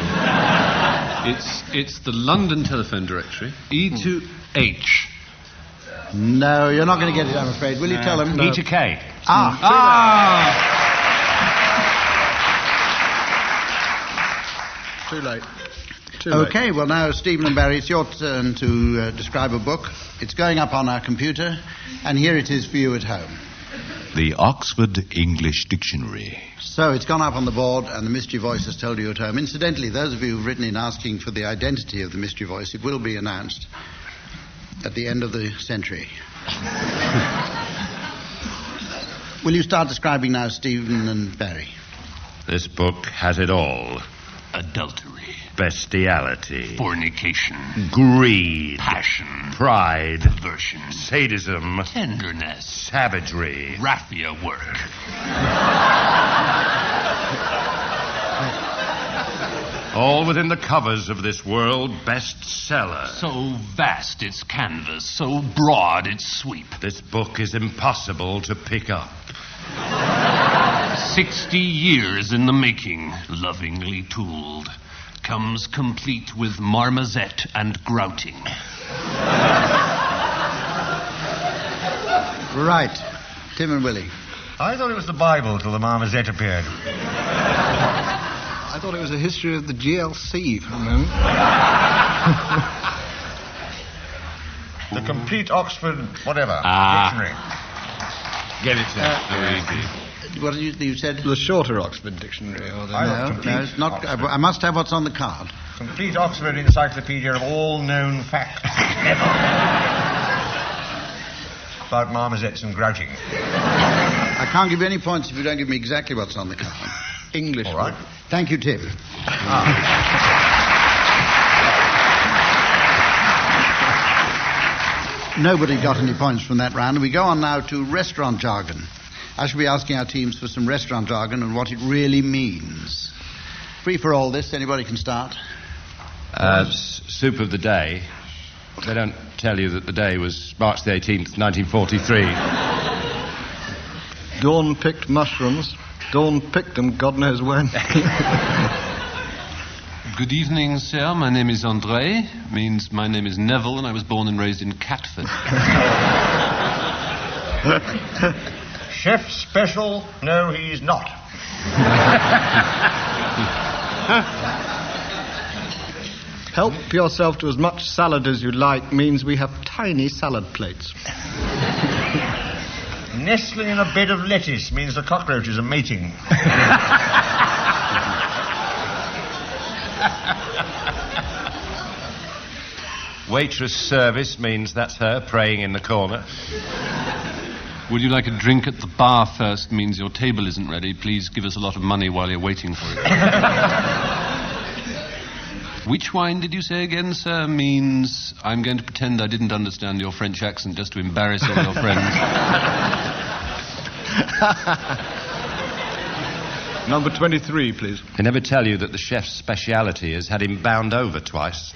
It's the London telephone directory. E to H. No, you're not going to get it, I'm afraid. Will you tell him? E to K. Too late. Okay, well now, Stephen and Barry, it's your turn to describe a book. It's going up on our computer, and here it is for you at home. The Oxford English Dictionary. So it's gone up on the board, and the mystery voice has told you at home. Incidentally, those of you who've written in asking for the identity of the mystery voice, it will be announced at the end of the century. Will you start describing now, Stephen and Barry? This book has it all. Adultery. Bestiality. Fornication. Greed. Passion. Pride. Aversion. Sadism. Tenderness. Savagery. Raffia work. All within the covers of this world bestseller. So vast its canvas, so broad its sweep. This book is impossible to pick up. 60 years in the making, lovingly tooled. Comes complete with marmoset and grouting. Right. Tim and Willie. I thought it was the Bible till the marmoset appeared. I thought it was a history of the GLC for a moment. The complete Oxford whatever dictionary. Get it, sir. What did you said? The shorter Oxford dictionary. Or the No, it's not. I must have what's on the card. Complete Oxford encyclopedia of all known facts. About marmosets and grouting. I can't give you any points if you don't give me exactly what's on the card. English. All right. Thank you, Tim. Nobody got any points from that round. We go on now to restaurant jargon. I shall be asking our teams for some restaurant jargon and what it really means. Free for all this. Anybody can start. Soup of the day. They don't tell you that the day was March the 18th, 1943. Dawn picked mushrooms. Dawn picked them, God knows when. Good evening, sir. My name is André. Means my name is Neville, and I was born and raised in Catford. Chef special? No, he's not. Help yourself to as much salad as you like means we have tiny salad plates. Nestling in a bed of lettuce means the cockroaches are mating. Waitress service means that's her praying in the corner. Would you like a drink at the bar first means your table isn't ready. Please give us a lot of money while you're waiting for it. Which wine did you say again, sir? Means I'm going to pretend I didn't understand your French accent just to embarrass all your friends. Number 23, please. They never tell you that the chef's speciality has had him bound over twice.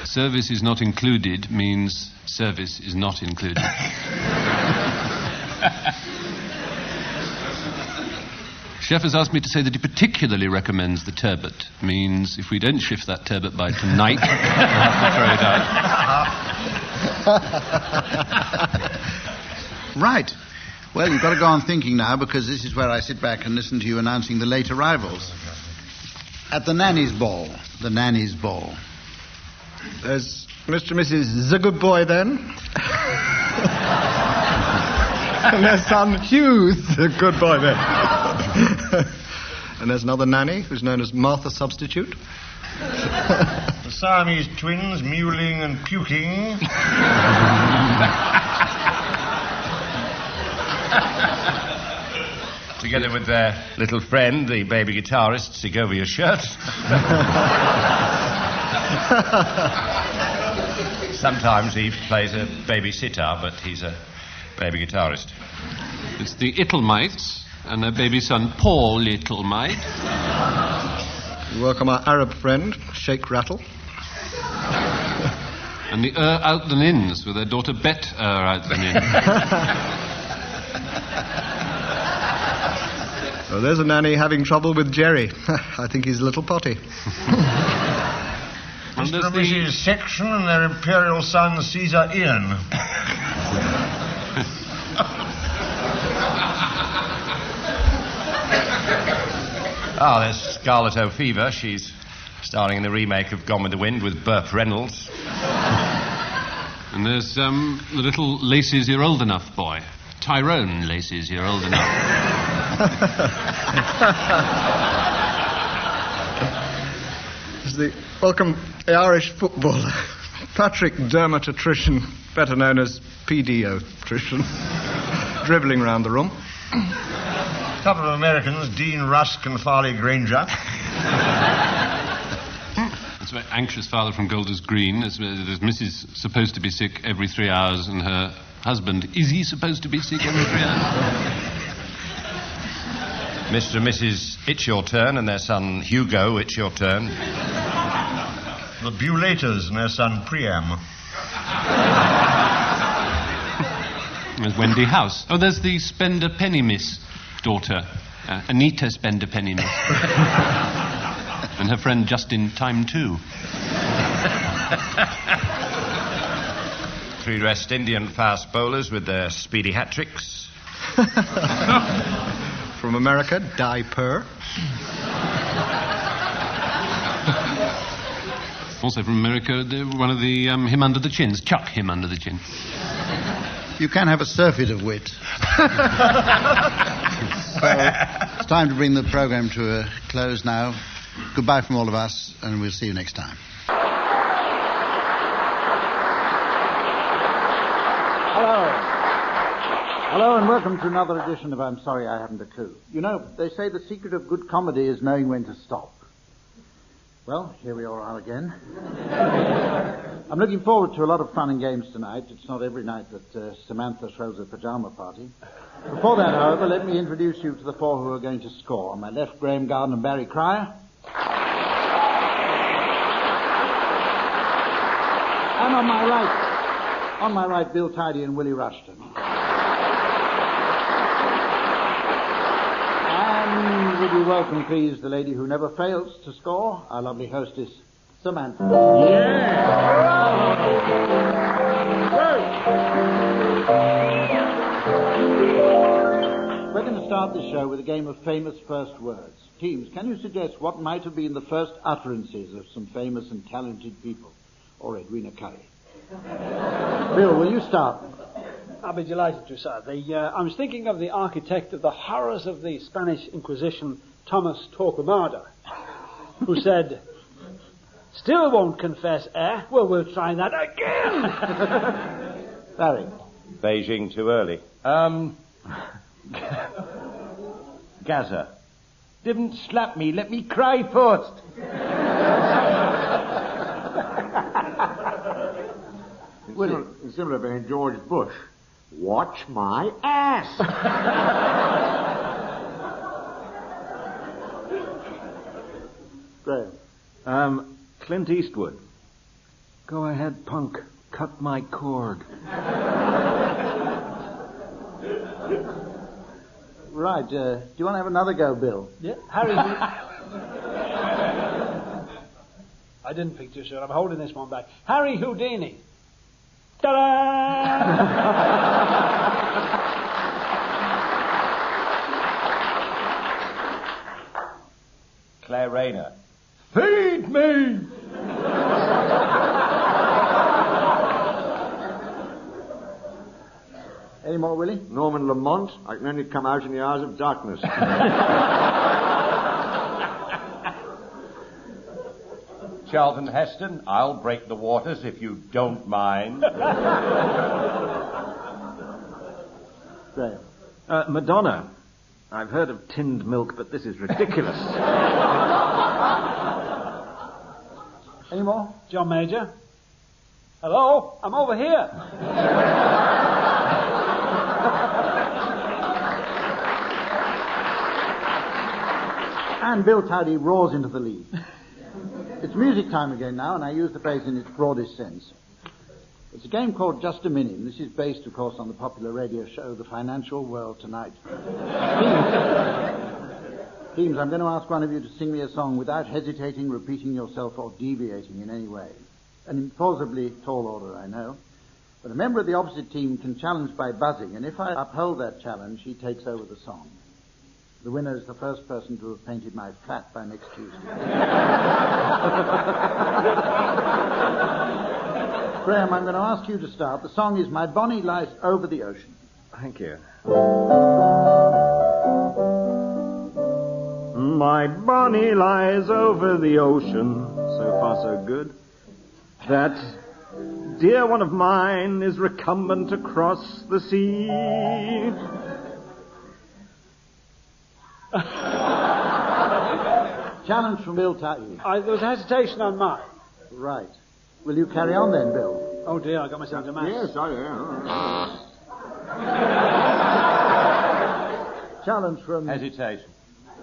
Service is not included means service is not included. Chef has asked me to say that he particularly recommends the turbot. Means if we don't shift that turbot by tonight, we'll have to throw it out. Right. Well, you've got to go on thinking now, because this is where I sit back and listen to you announcing the late arrivals. At the nanny's ball. The nanny's ball. There's Mr. and Mrs. The Good Boy, then. And their son Hugh, the good boy, then. And there's another nanny who's known as Martha Substitute. The Siamese twins, mewling and puking. Together with their little friend, the baby guitarist, Segovia Shirt. Sometimes he plays a baby sitar, but he's a baby guitarist. It's the Ittelmites. And her baby son, poor little mate. We welcome our Arab friend, Sheikh Rattle. And the out the Nins with their daughter Bet out the Nin. Oh, there's a nanny having trouble with Jerry. I think he's a little potty. Mr. and Mrs. Section and their imperial son, Caesar Ian. There's Scarlett O'Fever. She's starring in the remake of Gone with the Wind with Burt Reynolds. And there's the little Laces You're Old Enough boy. Tyrone Laces You're Old Enough. Welcome the Irish footballer, Patrick Dermot Attrition, better known as PDO Attrition, dribbling around the room. A couple of Americans, Dean Rusk and Farley Granger. That's a very anxious father from Golders Green. There's Mrs. supposed to be sick every 3 hours, and her husband, is he supposed to be sick every 3 hours? Mr. and Mrs. It's Your Turn and their son Hugo, It's Your Turn. The Bulaters and their son Priam. There's Wendy House. Oh, there's the Spender Penny Miss daughter, Anita Spender Penny Miss. And her friend Justin Time 2. 3 West Indian fast bowlers with their speedy hat-tricks. From America, Di Purr. Also from America, one of the Him Under the Chins. Chuck Him Under the Chin. You can have a surfeit of wit. Well, it's time to bring the programme to a close now. Goodbye from all of us, and we'll see you next time. Hello, and welcome to another edition of I'm Sorry I Haven't a Clue. You know, they say the secret of good comedy is knowing when to stop. Well, here we all are again. I'm looking forward to a lot of fun and games tonight. It's not every night that Samantha throws a pajama party. Before that, however, let me introduce you to the 4 who are going to score. On my left, Graham Garden and Barry Cryer. And on my right, Bill Tidy and Willie Rushton. And would you welcome, please, the lady who never fails to score, our lovely hostess, Samantha. We're going to start this show with a game of famous first words. Teams, can you suggest what might have been the first utterances of some famous and talented people? Or Edwina Curry. Bill, will you start? I'll be delighted to, sir. I was thinking of the architect of the horrors of the Spanish Inquisition, Thomas Torquemada, who said, "Still won't confess, eh? Well, we'll try that again." Barry. Beijing too early. Gaza. Didn't slap me, let me cry first. Willie. In similar vein, George Bush. Watch my ass. Graham. Clint Eastwood. Go ahead, punk. Cut my cord. Right, do you want to have another go, Bill? Yeah, Harry. I didn't pick too soon. I'm holding this one back. Harry Houdini. Ta-da! Claire Rayner. Feed me! Any more, Willie? Norman Lamont. I can only come out in the hours of darkness. Charlton Heston. I'll break the waters if you don't mind. Graham. Madonna. I've heard of tinned milk, but this is ridiculous. Any more? John Major. Hello? I'm over here. And Bill Tidy roars into the lead. It's music time again now, and I use the phrase in its broadest sense. It's a game called Just a Minute. This is based, of course, on the popular radio show, The Financial World Tonight. Teams, I'm going to ask one of you to sing me a song without hesitating, repeating yourself, or deviating in any way. An implausibly tall order, I know. But a member of the opposite team can challenge by buzzing, and if I uphold that challenge, he takes over the song. The winner is the first person to have painted my flat by next Tuesday. Graham, I'm going to ask you to start. The song is My Bonnie Lies Over the Ocean. Thank you. My Bonnie lies over the ocean, so far so good. That dear one of mine is recumbent across the sea. Challenge from Bill Tidy. There was hesitation on mine. Right. Will you carry on then, Bill? Oh dear, I got myself into maths. Yes, I am. Challenge from Hesitation.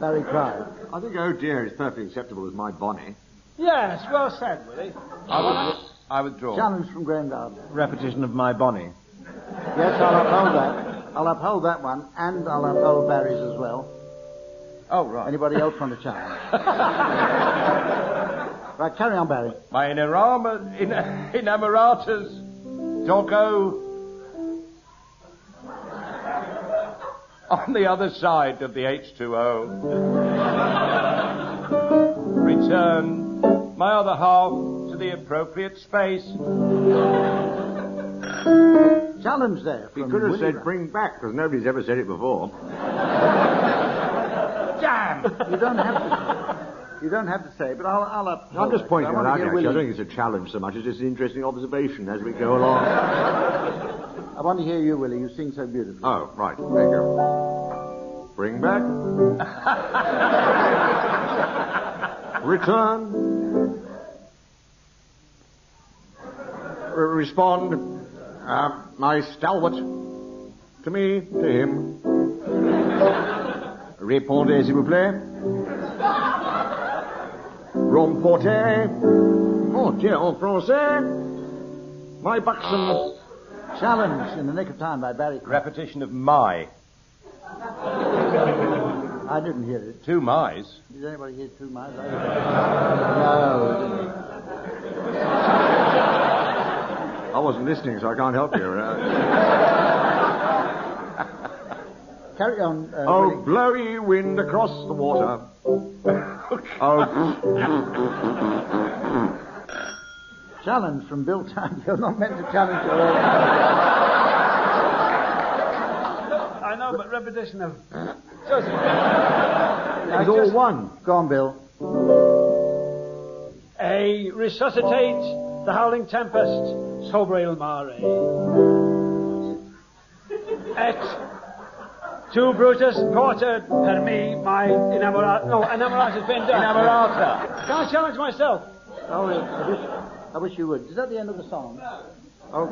Barry Clive. I think oh dear is perfectly acceptable as my Bonnie. Yes, well said, Willie. I withdraw. Challenge from Graham Gardner. Repetition of my Bonnie. Yes, I'll uphold that. I'll uphold that one, and I'll uphold Barry's as well. Oh, right. Anybody else want to challenge? Right, carry on, Barry. My inamoratas, doggo, on the other side of the H2O. Return my other half to the appropriate space. Challenge there. We could have said bring back, because nobody's ever said it before. Damn! You don't have to say, but I'll uphold. I'm just pointing it out, actually. I don't think it's a challenge so much as just an interesting observation as we go along. I want to hear you, Willie. You sing so beautifully. Oh, right. There you go. Bring back. Return. Respond. My stalwart. To me, to him. Répondez, s'il vous plaît. Remportez. Oh, dear, en français. My buxom. Challenge in the nick of time by Barry. Repetition of my. I didn't hear it. Two my's. Did anybody hear two my's? No, didn't he? I wasn't listening, so I can't help you. Carry on. Oh, Willie. blow ye wind across the water. Oh. Challenge from Bill Time. You're not meant to challenge your own. I know, but repetition of... It's all one. Go on, Bill. A resuscitate the howling tempest, sobre il mare. Et tu Brutus porter per me my inamorata. No, inamorata's been done. Inamorata. Can't challenge myself. Oh, I wish you would. Is that the end of the song? Oh.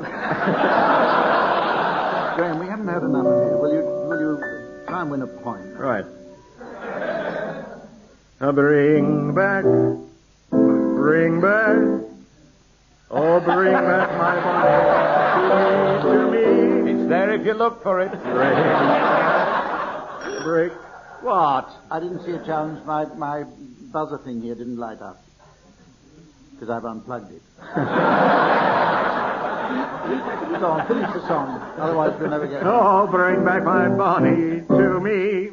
Graham, we haven't had enough of you. Will you try and win a point? Right. Bring back, oh, bring back my Bonnie to me. It's there if you look for it. Break. What? I didn't see a challenge. My buzzer thing here didn't light up. Because I've unplugged it. Go on, finish the song. Otherwise we'll never get it. Oh, bring back my Bonnie to me.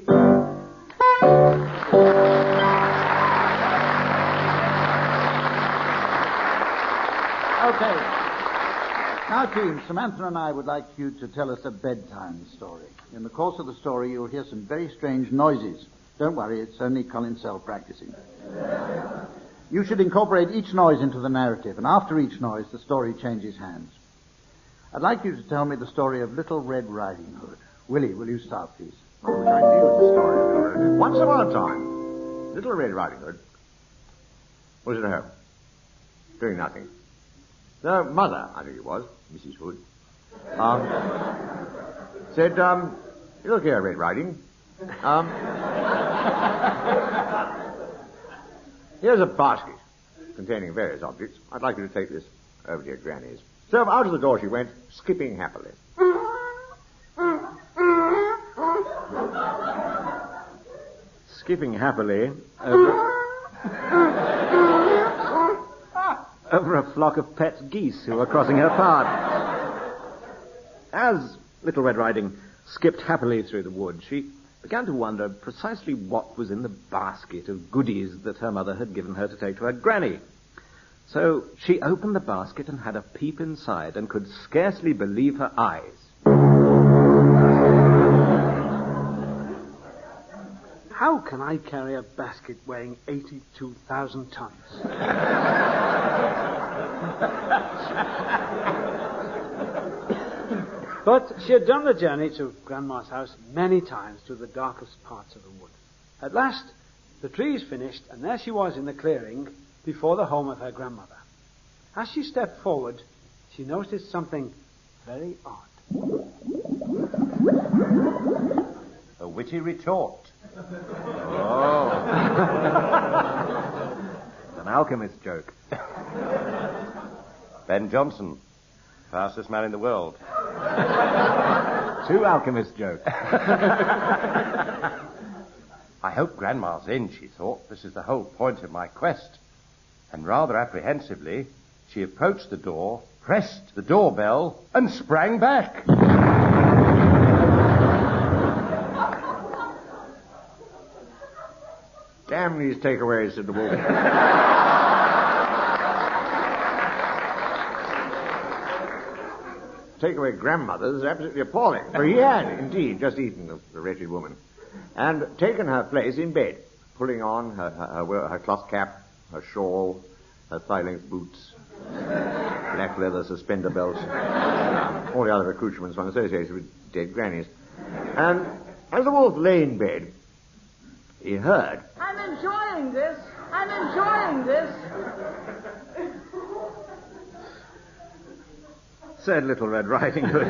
Okay. Now, team, Samantha and I would like you to tell us a bedtime story. In the course of the story, you'll hear some very strange noises. Don't worry, it's only Colin Sell practicing. You should incorporate each noise into the narrative, and after each noise, the story changes hands. I'd like you to tell me the story of Little Red Riding Hood. Willie, will you start, please? What was I do with the story of Little Red Riding Hood? Once upon a time, Little Red Riding Hood was at home, doing nothing. The mother, I think it was, Mrs. Hood, said, look here, Red Riding, Here's a basket containing various objects. I'd like you to take this over to your granny's. So out of the door she went, skipping happily. Skipping happily over a flock of pet geese who were crossing her path. As Little Red Riding skipped happily through the wood, she began to wonder precisely what was in the basket of goodies that her mother had given her to take to her granny. So she opened the basket and had a peep inside and could scarcely believe her eyes. How can I carry a basket weighing 82,000 tons? But she had done the journey to Grandma's house many times through the darkest parts of the wood. At last, the trees finished, and there she was in the clearing before the home of her grandmother. As she stepped forward, she noticed something very odd. A witty retort. Oh. An alchemist joke. Ben Jonson, fastest man in the world. 2 alchemist jokes. I hope Grandma's in, she thought. This is the whole point of my quest. And rather apprehensively, she approached the door, pressed the doorbell, and sprang back. Damn these takeaways, said the wolf. Takeaway grandmothers is absolutely appalling. For he had, indeed, just eaten the wretched woman and taken her place in bed, pulling on her cloth cap, her shawl, her thigh-length boots, black leather suspender belt, all the other accoutrements one associates with dead grannies. And as the wolf lay in bed, he heard... I'm enjoying this. I'm enjoying this. Said Little Red Riding Hood.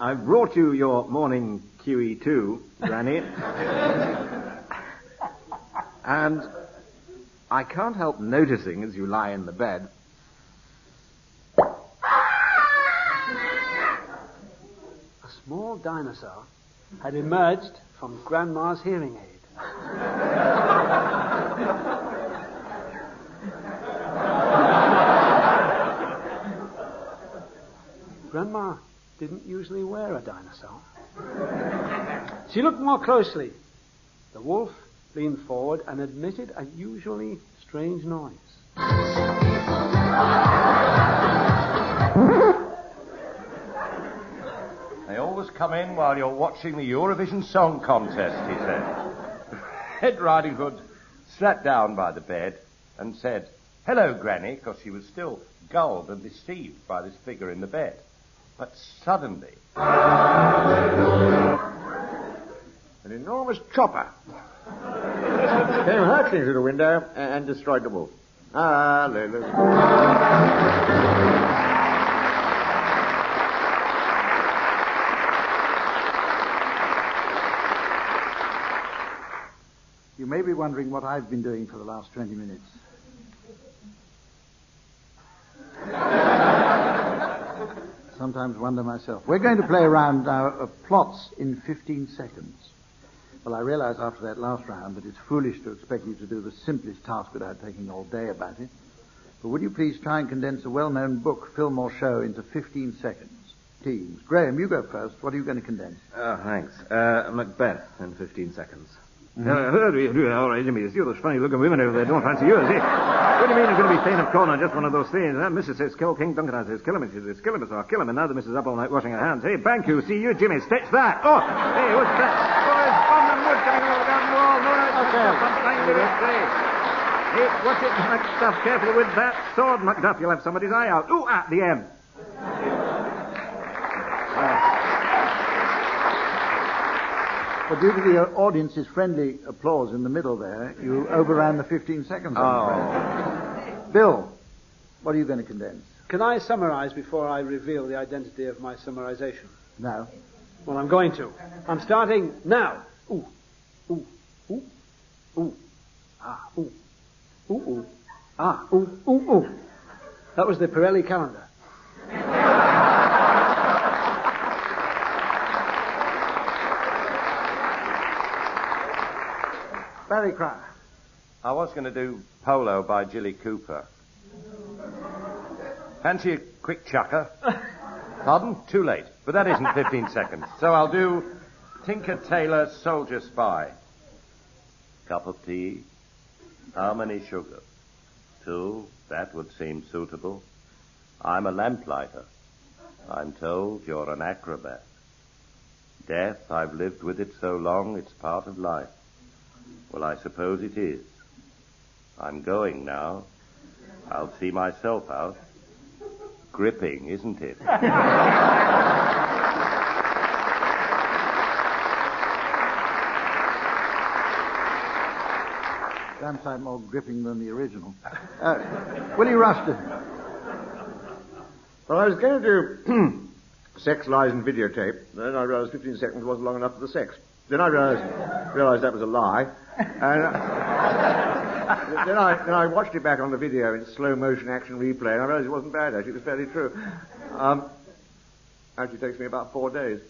I've brought you your morning QE2, Granny. And I can't help noticing as you lie in the bed... A small dinosaur had emerged from Grandma's hearing aid. Grandma didn't usually wear a dinosaur. She looked more closely. The wolf leaned forward and emitted a usually strange noise. They always come in while you're watching the Eurovision Song Contest, he said. Red Riding Hood sat down by the bed and said, "Hello, Granny," because she was still gulled and deceived by this figure in the bed. But suddenly... an enormous chopper came hurtling through the window and destroyed the wolf. You may be wondering what I've been doing for the last 20 minutes. Sometimes wonder myself. We're going to play a round now of plots in 15 seconds. Well, I realize after that last round that it's foolish to expect you to do the simplest task without taking all day about it. But would you please try and condense a well-known book, film or show into 15 seconds? Teams. Graham, you go first. What are you going to condense? Oh, thanks. Macbeth in 15 seconds. All right, Jimmy, you see all those funny-looking women over there don't fancy you, is it? What do you mean you're going to be Thane of Corn on just one of those things? Mrs. says kill King Duncan, I says kill him, and she says kill him, so I'll kill him, and now the missus up all night washing her hands. Hey, thank you, see you, Jimmy, stitch that. Oh, hey, what's that? Oh, it's on the wood coming over down the wall. No, hey, watch it, Macduff, careful with that sword, Macduff, you'll have somebody's eye out. Ooh, at the end. But due to the audience's friendly applause in the middle there, you overran the 15 seconds. Bill, what are you going to condense? Can I summarize before I reveal the identity of my summarization? No. Well, I'm going to. I'm starting now. Ooh, ooh, ooh. Ooh. Ah, ooh. Ooh, ooh. Ah, ooh, ooh, ooh. That was the Pirelli calendar. Barry Cryer. I was going to do Polo by Jilly Cooper. Fancy a quick chucker? Pardon? Too late. But that isn't 15 seconds. So I'll do Tinker Tailor Soldier Spy. Cup of tea. How many sugar? 2. That would seem suitable. I'm a lamplighter. I'm told you're an acrobat. Death, I've lived with it so long, it's part of life. Well, I suppose it is. I'm going now. I'll see myself out. Gripping, isn't it? Damn sight more gripping than the original. Willie Rustin. Well, I was going to do Sex, Lies and Videotape. Then I realised 15 seconds wasn't long enough for the sex. Then I realised that was a lie. And then I watched it back on the video in slow motion action replay, and I realised it wasn't bad, actually. It was fairly true. Actually takes me about 4 days.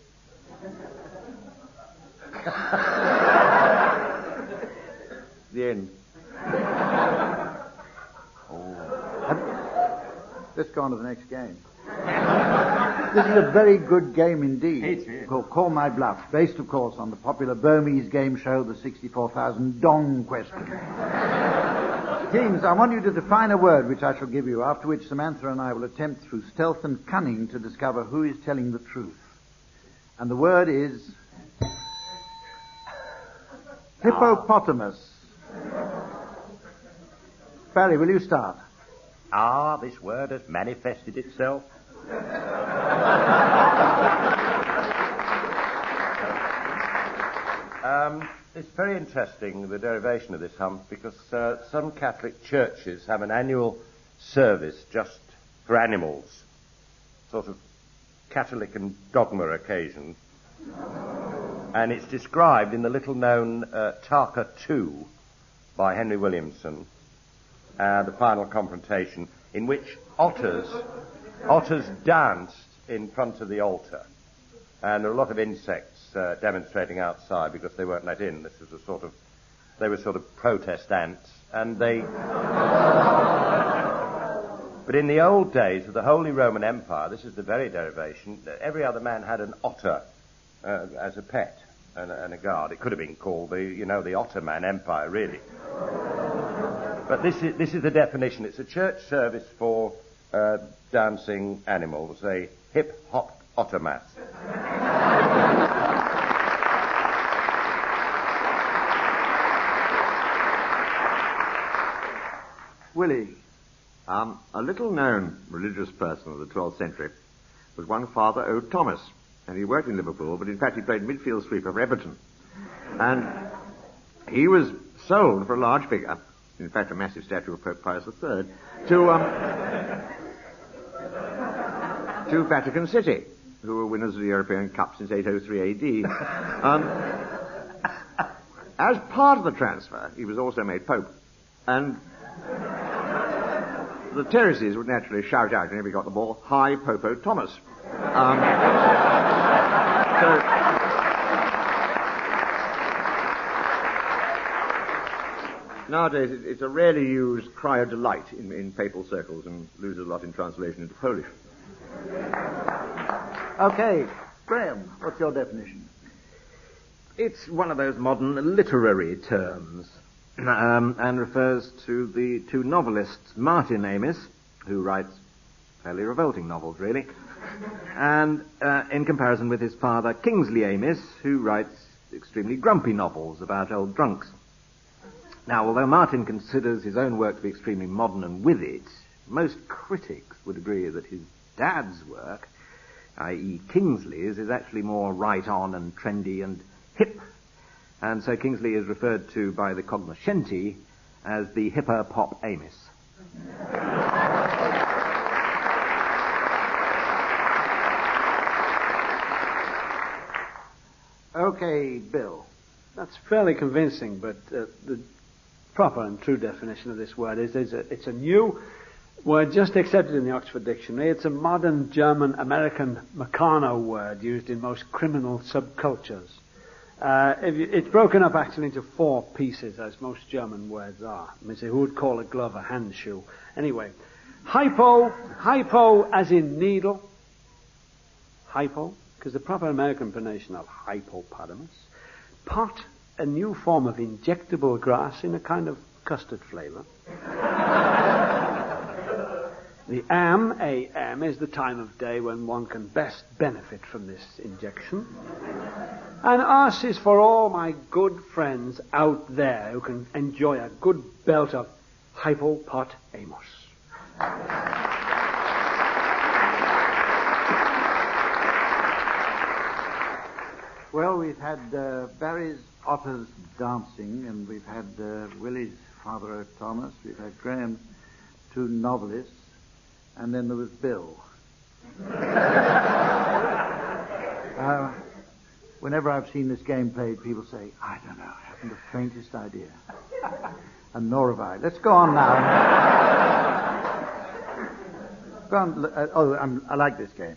The end. Let's go on to the next game. This is a very good game indeed. Called Call My Bluff, based, of course, on the popular Burmese game show, the 64,000 Dong Question. Teams, I want you to define a word which I shall give you, after which Samantha and I will attempt through stealth and cunning to discover who is telling the truth. And the word is hippopotamus. Barry, will you start? This word has manifested itself. It's very interesting, the derivation of this hump, because some Catholic churches have an annual service just for animals, sort of Catholic and dogma occasion. And it's described in the little-known Tarka 2 by Henry Williamson, The Final Confrontation, in which otters danced in front of the altar. And there were a lot of insects demonstrating outside because they weren't let in. This was they were sort of protest ants. And but in the old days of the Holy Roman Empire, this is the very derivation, every other man had an otter as a pet and a guard. It could have been called the Ottoman Empire, really. But this is the definition. It's a church service for dancing animals, a hip-hop ottomas. Willie. A little-known religious person of the 12th century was one Father O. Thomas, and he worked in Liverpool, but in fact he played midfield sweeper for Everton. And he was sold for a large figure, in fact a massive statue of Pope Pius III, to Vatican City, who were winners of the European Cup since 803 AD. As part of the transfer, he was also made Pope, and the terraces would naturally shout out whenever he got the ball, "Hi, Popo Thomas." Nowadays, it's a rarely used cry of delight in papal circles and loses a lot in translation into Polish. Okay, Graham, what's your definition? It's one of those modern literary terms, and refers to the two novelists, Martin Amis, who writes fairly revolting novels, really, and in comparison with his father, Kingsley Amis, who writes extremely grumpy novels about old drunks. Now, although Martin considers his own work to be extremely modern and with it, most critics would agree that his dad's work, i.e. Kingsley's, is actually more right-on and trendy and hip. And so Kingsley is referred to by the cognoscenti as the hipper pop Amis. Okay, Bill. That's fairly convincing, but the proper and true definition of this word is it's a new word just accepted in the Oxford Dictionary. It's a modern German-American Meccano word used in most criminal subcultures. It's broken up actually into 4 pieces, as most German words are. I mean, who would call a glove a hand shoe? Anyway, hypo as in needle. Hypo, because the proper American pronunciation of hippopotamus. Pot, a new form of injectable grass in a kind of custard flavour. The AM is the time of day when one can best benefit from this injection. And us is for all my good friends out there who can enjoy a good belt of hippopotamus. Well, we've had Barry's Otters dancing, and we've had Willie's Father Thomas, we've had Graham's 2 novelists, and then there was Bill. Whenever I've seen this game played, people say, I don't know, I haven't the faintest idea. And nor have I. Let's go on now. Go on. I like this game.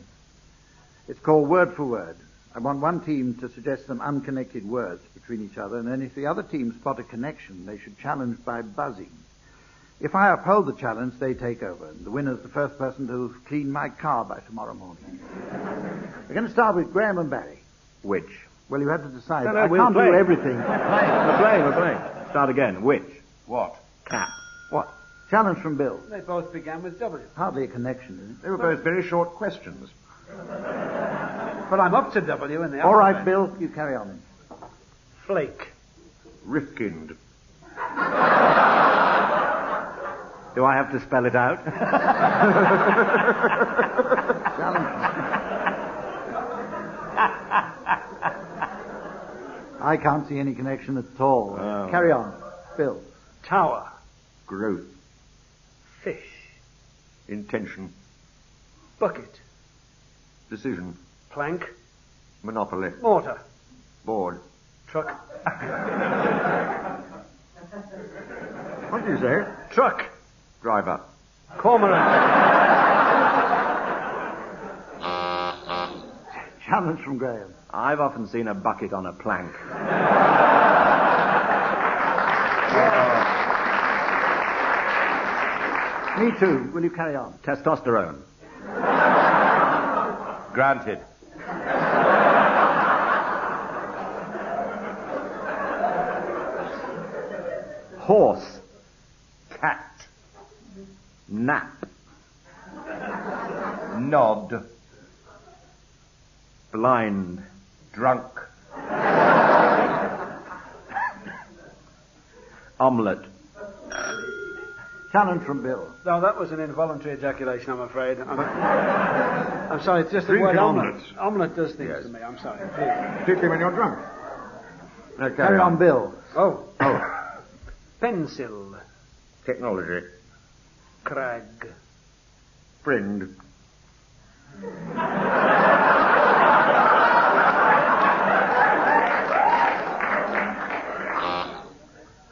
It's called Word for Word. I want one team to suggest some unconnected words between each other, and then if the other team spot a connection, they should challenge by buzzing. If I uphold the challenge, they take over. And the winner's the first person to clean my car by tomorrow morning. We're going to start with Graham and Barry. Which? Well, you have to decide. No, I can't do everything. We're playing. Start again. Which? What? Cap. What? Challenge from Bill. They both began with W. Hardly a connection, is it? They were both very short questions. But I'm up to W in the All right, alphabet. Bill, you carry on. Flake. Rifkind. Do I have to spell it out? I can't see any connection at all. Oh. Carry on. Bill. Tower. Growth. Fish. Intention. Bucket. Decision. Plank. Monopoly. Mortar. Board. Truck. What did you say? Truck. Driver. Cormorant. Challenge from Graham. I've often seen a bucket on a plank. Me too. Will you carry on? Testosterone. Granted. Horse. Cat. Nap. Nod. Blind. Drunk. Omelette. Challenge from Bill. No, that was an involuntary ejaculation, I'm afraid. I'm sorry, it's just the Drinking word omelette. omelette. Omelette does things to me, I'm sorry. Please. Particularly when you're drunk. Now, Carry on, Bill. Oh. Pencil. Technology. Crag. Friend.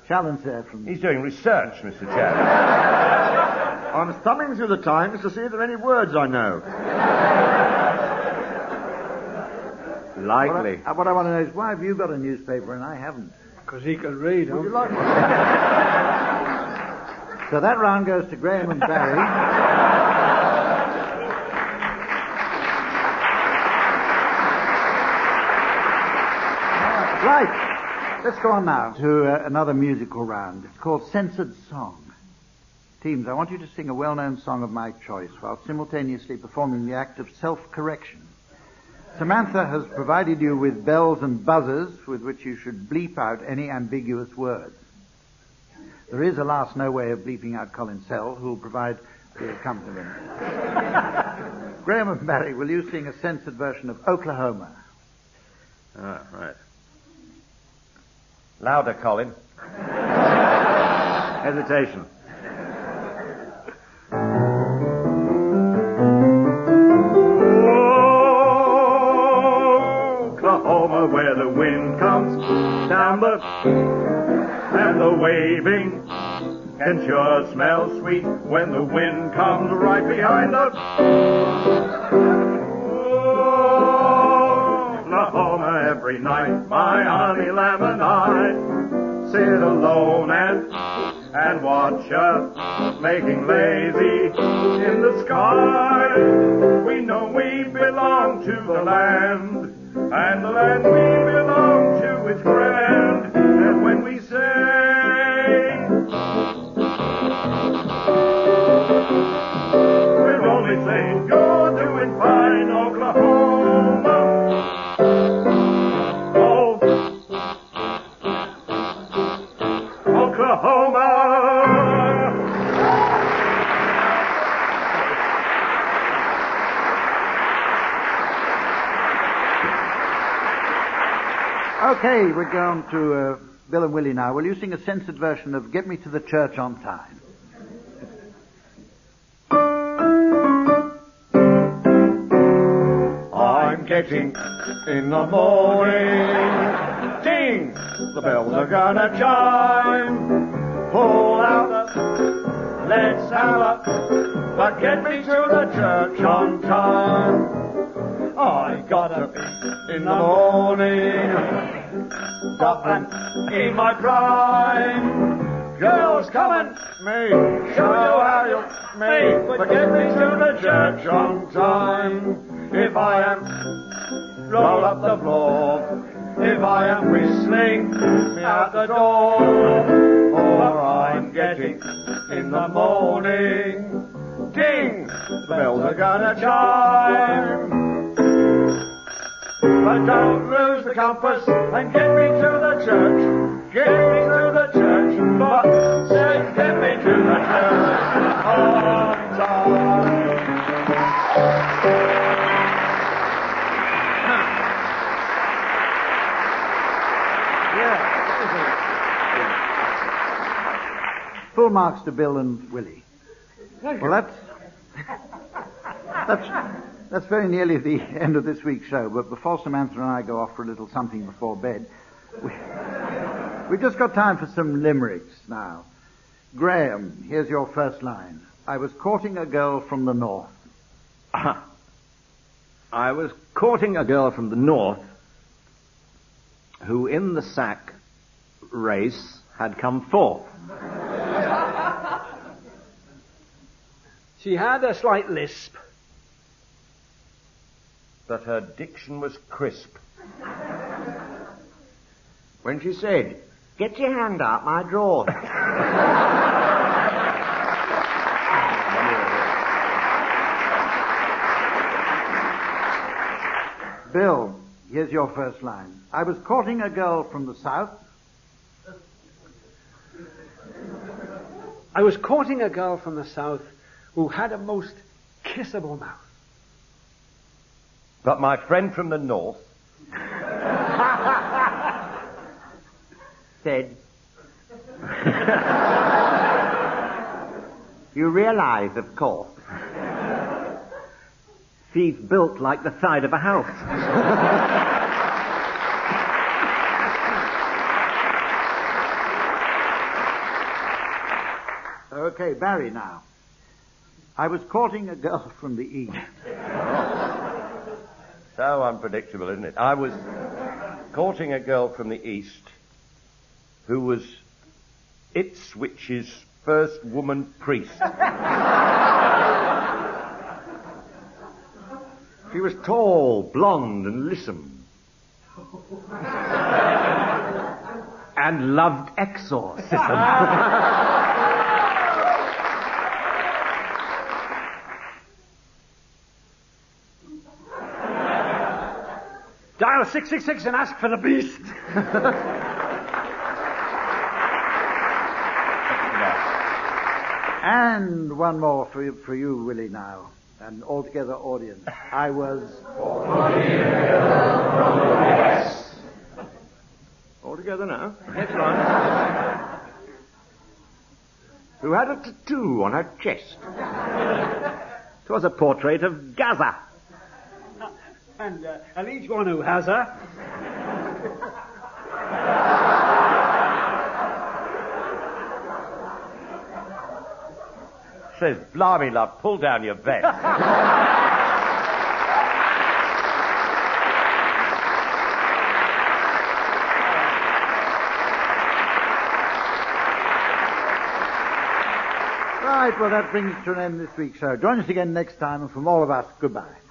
Challenge there from... He's doing research, Mr. Chairman. I'm thumbing through the Times to see if there are any words I know. Likely. What I want to know is, why have you got a newspaper and I haven't? Because he can read, Would you like one? So that round goes to Graham and Barry. Right. Let's go on now to another musical round. It's called Censored Song. Teams, I want you to sing a well-known song of my choice while simultaneously performing the act of self-correction. Samantha has provided you with bells and buzzers with which you should bleep out any ambiguous words. There is, alas, no way of bleeping out Colin Sell, who will provide the accompaniment. Graham and Barry, will you sing a censored version of Oklahoma? Ah, right. Louder, Colin. Hesitation. Oklahoma, where the wind comes down shoulder, and the waving can sure smell sweet when the wind comes right behind us. Oklahoma, every night, my honey lamb and I sit alone and watch us making lazy in the sky. We know we belong to the land, and the land we belong to is grand. And when we say, we're only saying you're doing fine, Oklahoma. Oh, Oklahoma. Okay, we're going to Bill and Willie now. Will you sing a censored version of Get Me to the Church on Time? I'm getting in the morning. Ding! The bells are gonna chime. Pull out the, let's have a, but get me to the church on time. I gotta be in the morning, up and in my prime. Girls, come and me, show you how you me, but get me to the church on time. If I am, roll up the floor. If I am whistling me out the door, or I'm getting in the morning. Ding! The bells are gonna chime. But don't lose the compass and get me to the church. Get me to the church, but say get me to the church on time. Full marks to Bill and Willie. Well, that's very nearly the end of this week's show, but before Samantha and I go off for a little something before bed, we've just got time for some limericks now. Graham, here's your first line. I was courting a girl from the north. I was courting a girl from the north who in the sack race had come fourth. She had a slight lisp, but her diction was crisp. When she said, "Get your hand out my drawers." Bill, here's your first line. I was courting a girl from the south. I was courting a girl from the south who had a most kissable mouth. But my friend from the north said, "You realize, of course, she's built like the side of a house." Okay, Barry now. I was courting a girl from the east. So unpredictable, isn't it? I was courting a girl from the east who was Ipswich's first woman priest. She was tall, blonde, and lissom. And loved exorcism. Dial 666 and ask for the beast. And one more for you, Willie, now. An altogether audience. I was... All together now. Next line. Who had a tattoo on her chest. 'Twas a portrait of Gaza. And each one who has her. Says, blimey, love, pull down your vest. Right, well, that brings us to an end this week's show. Join us again next time, and from all of us, goodbye.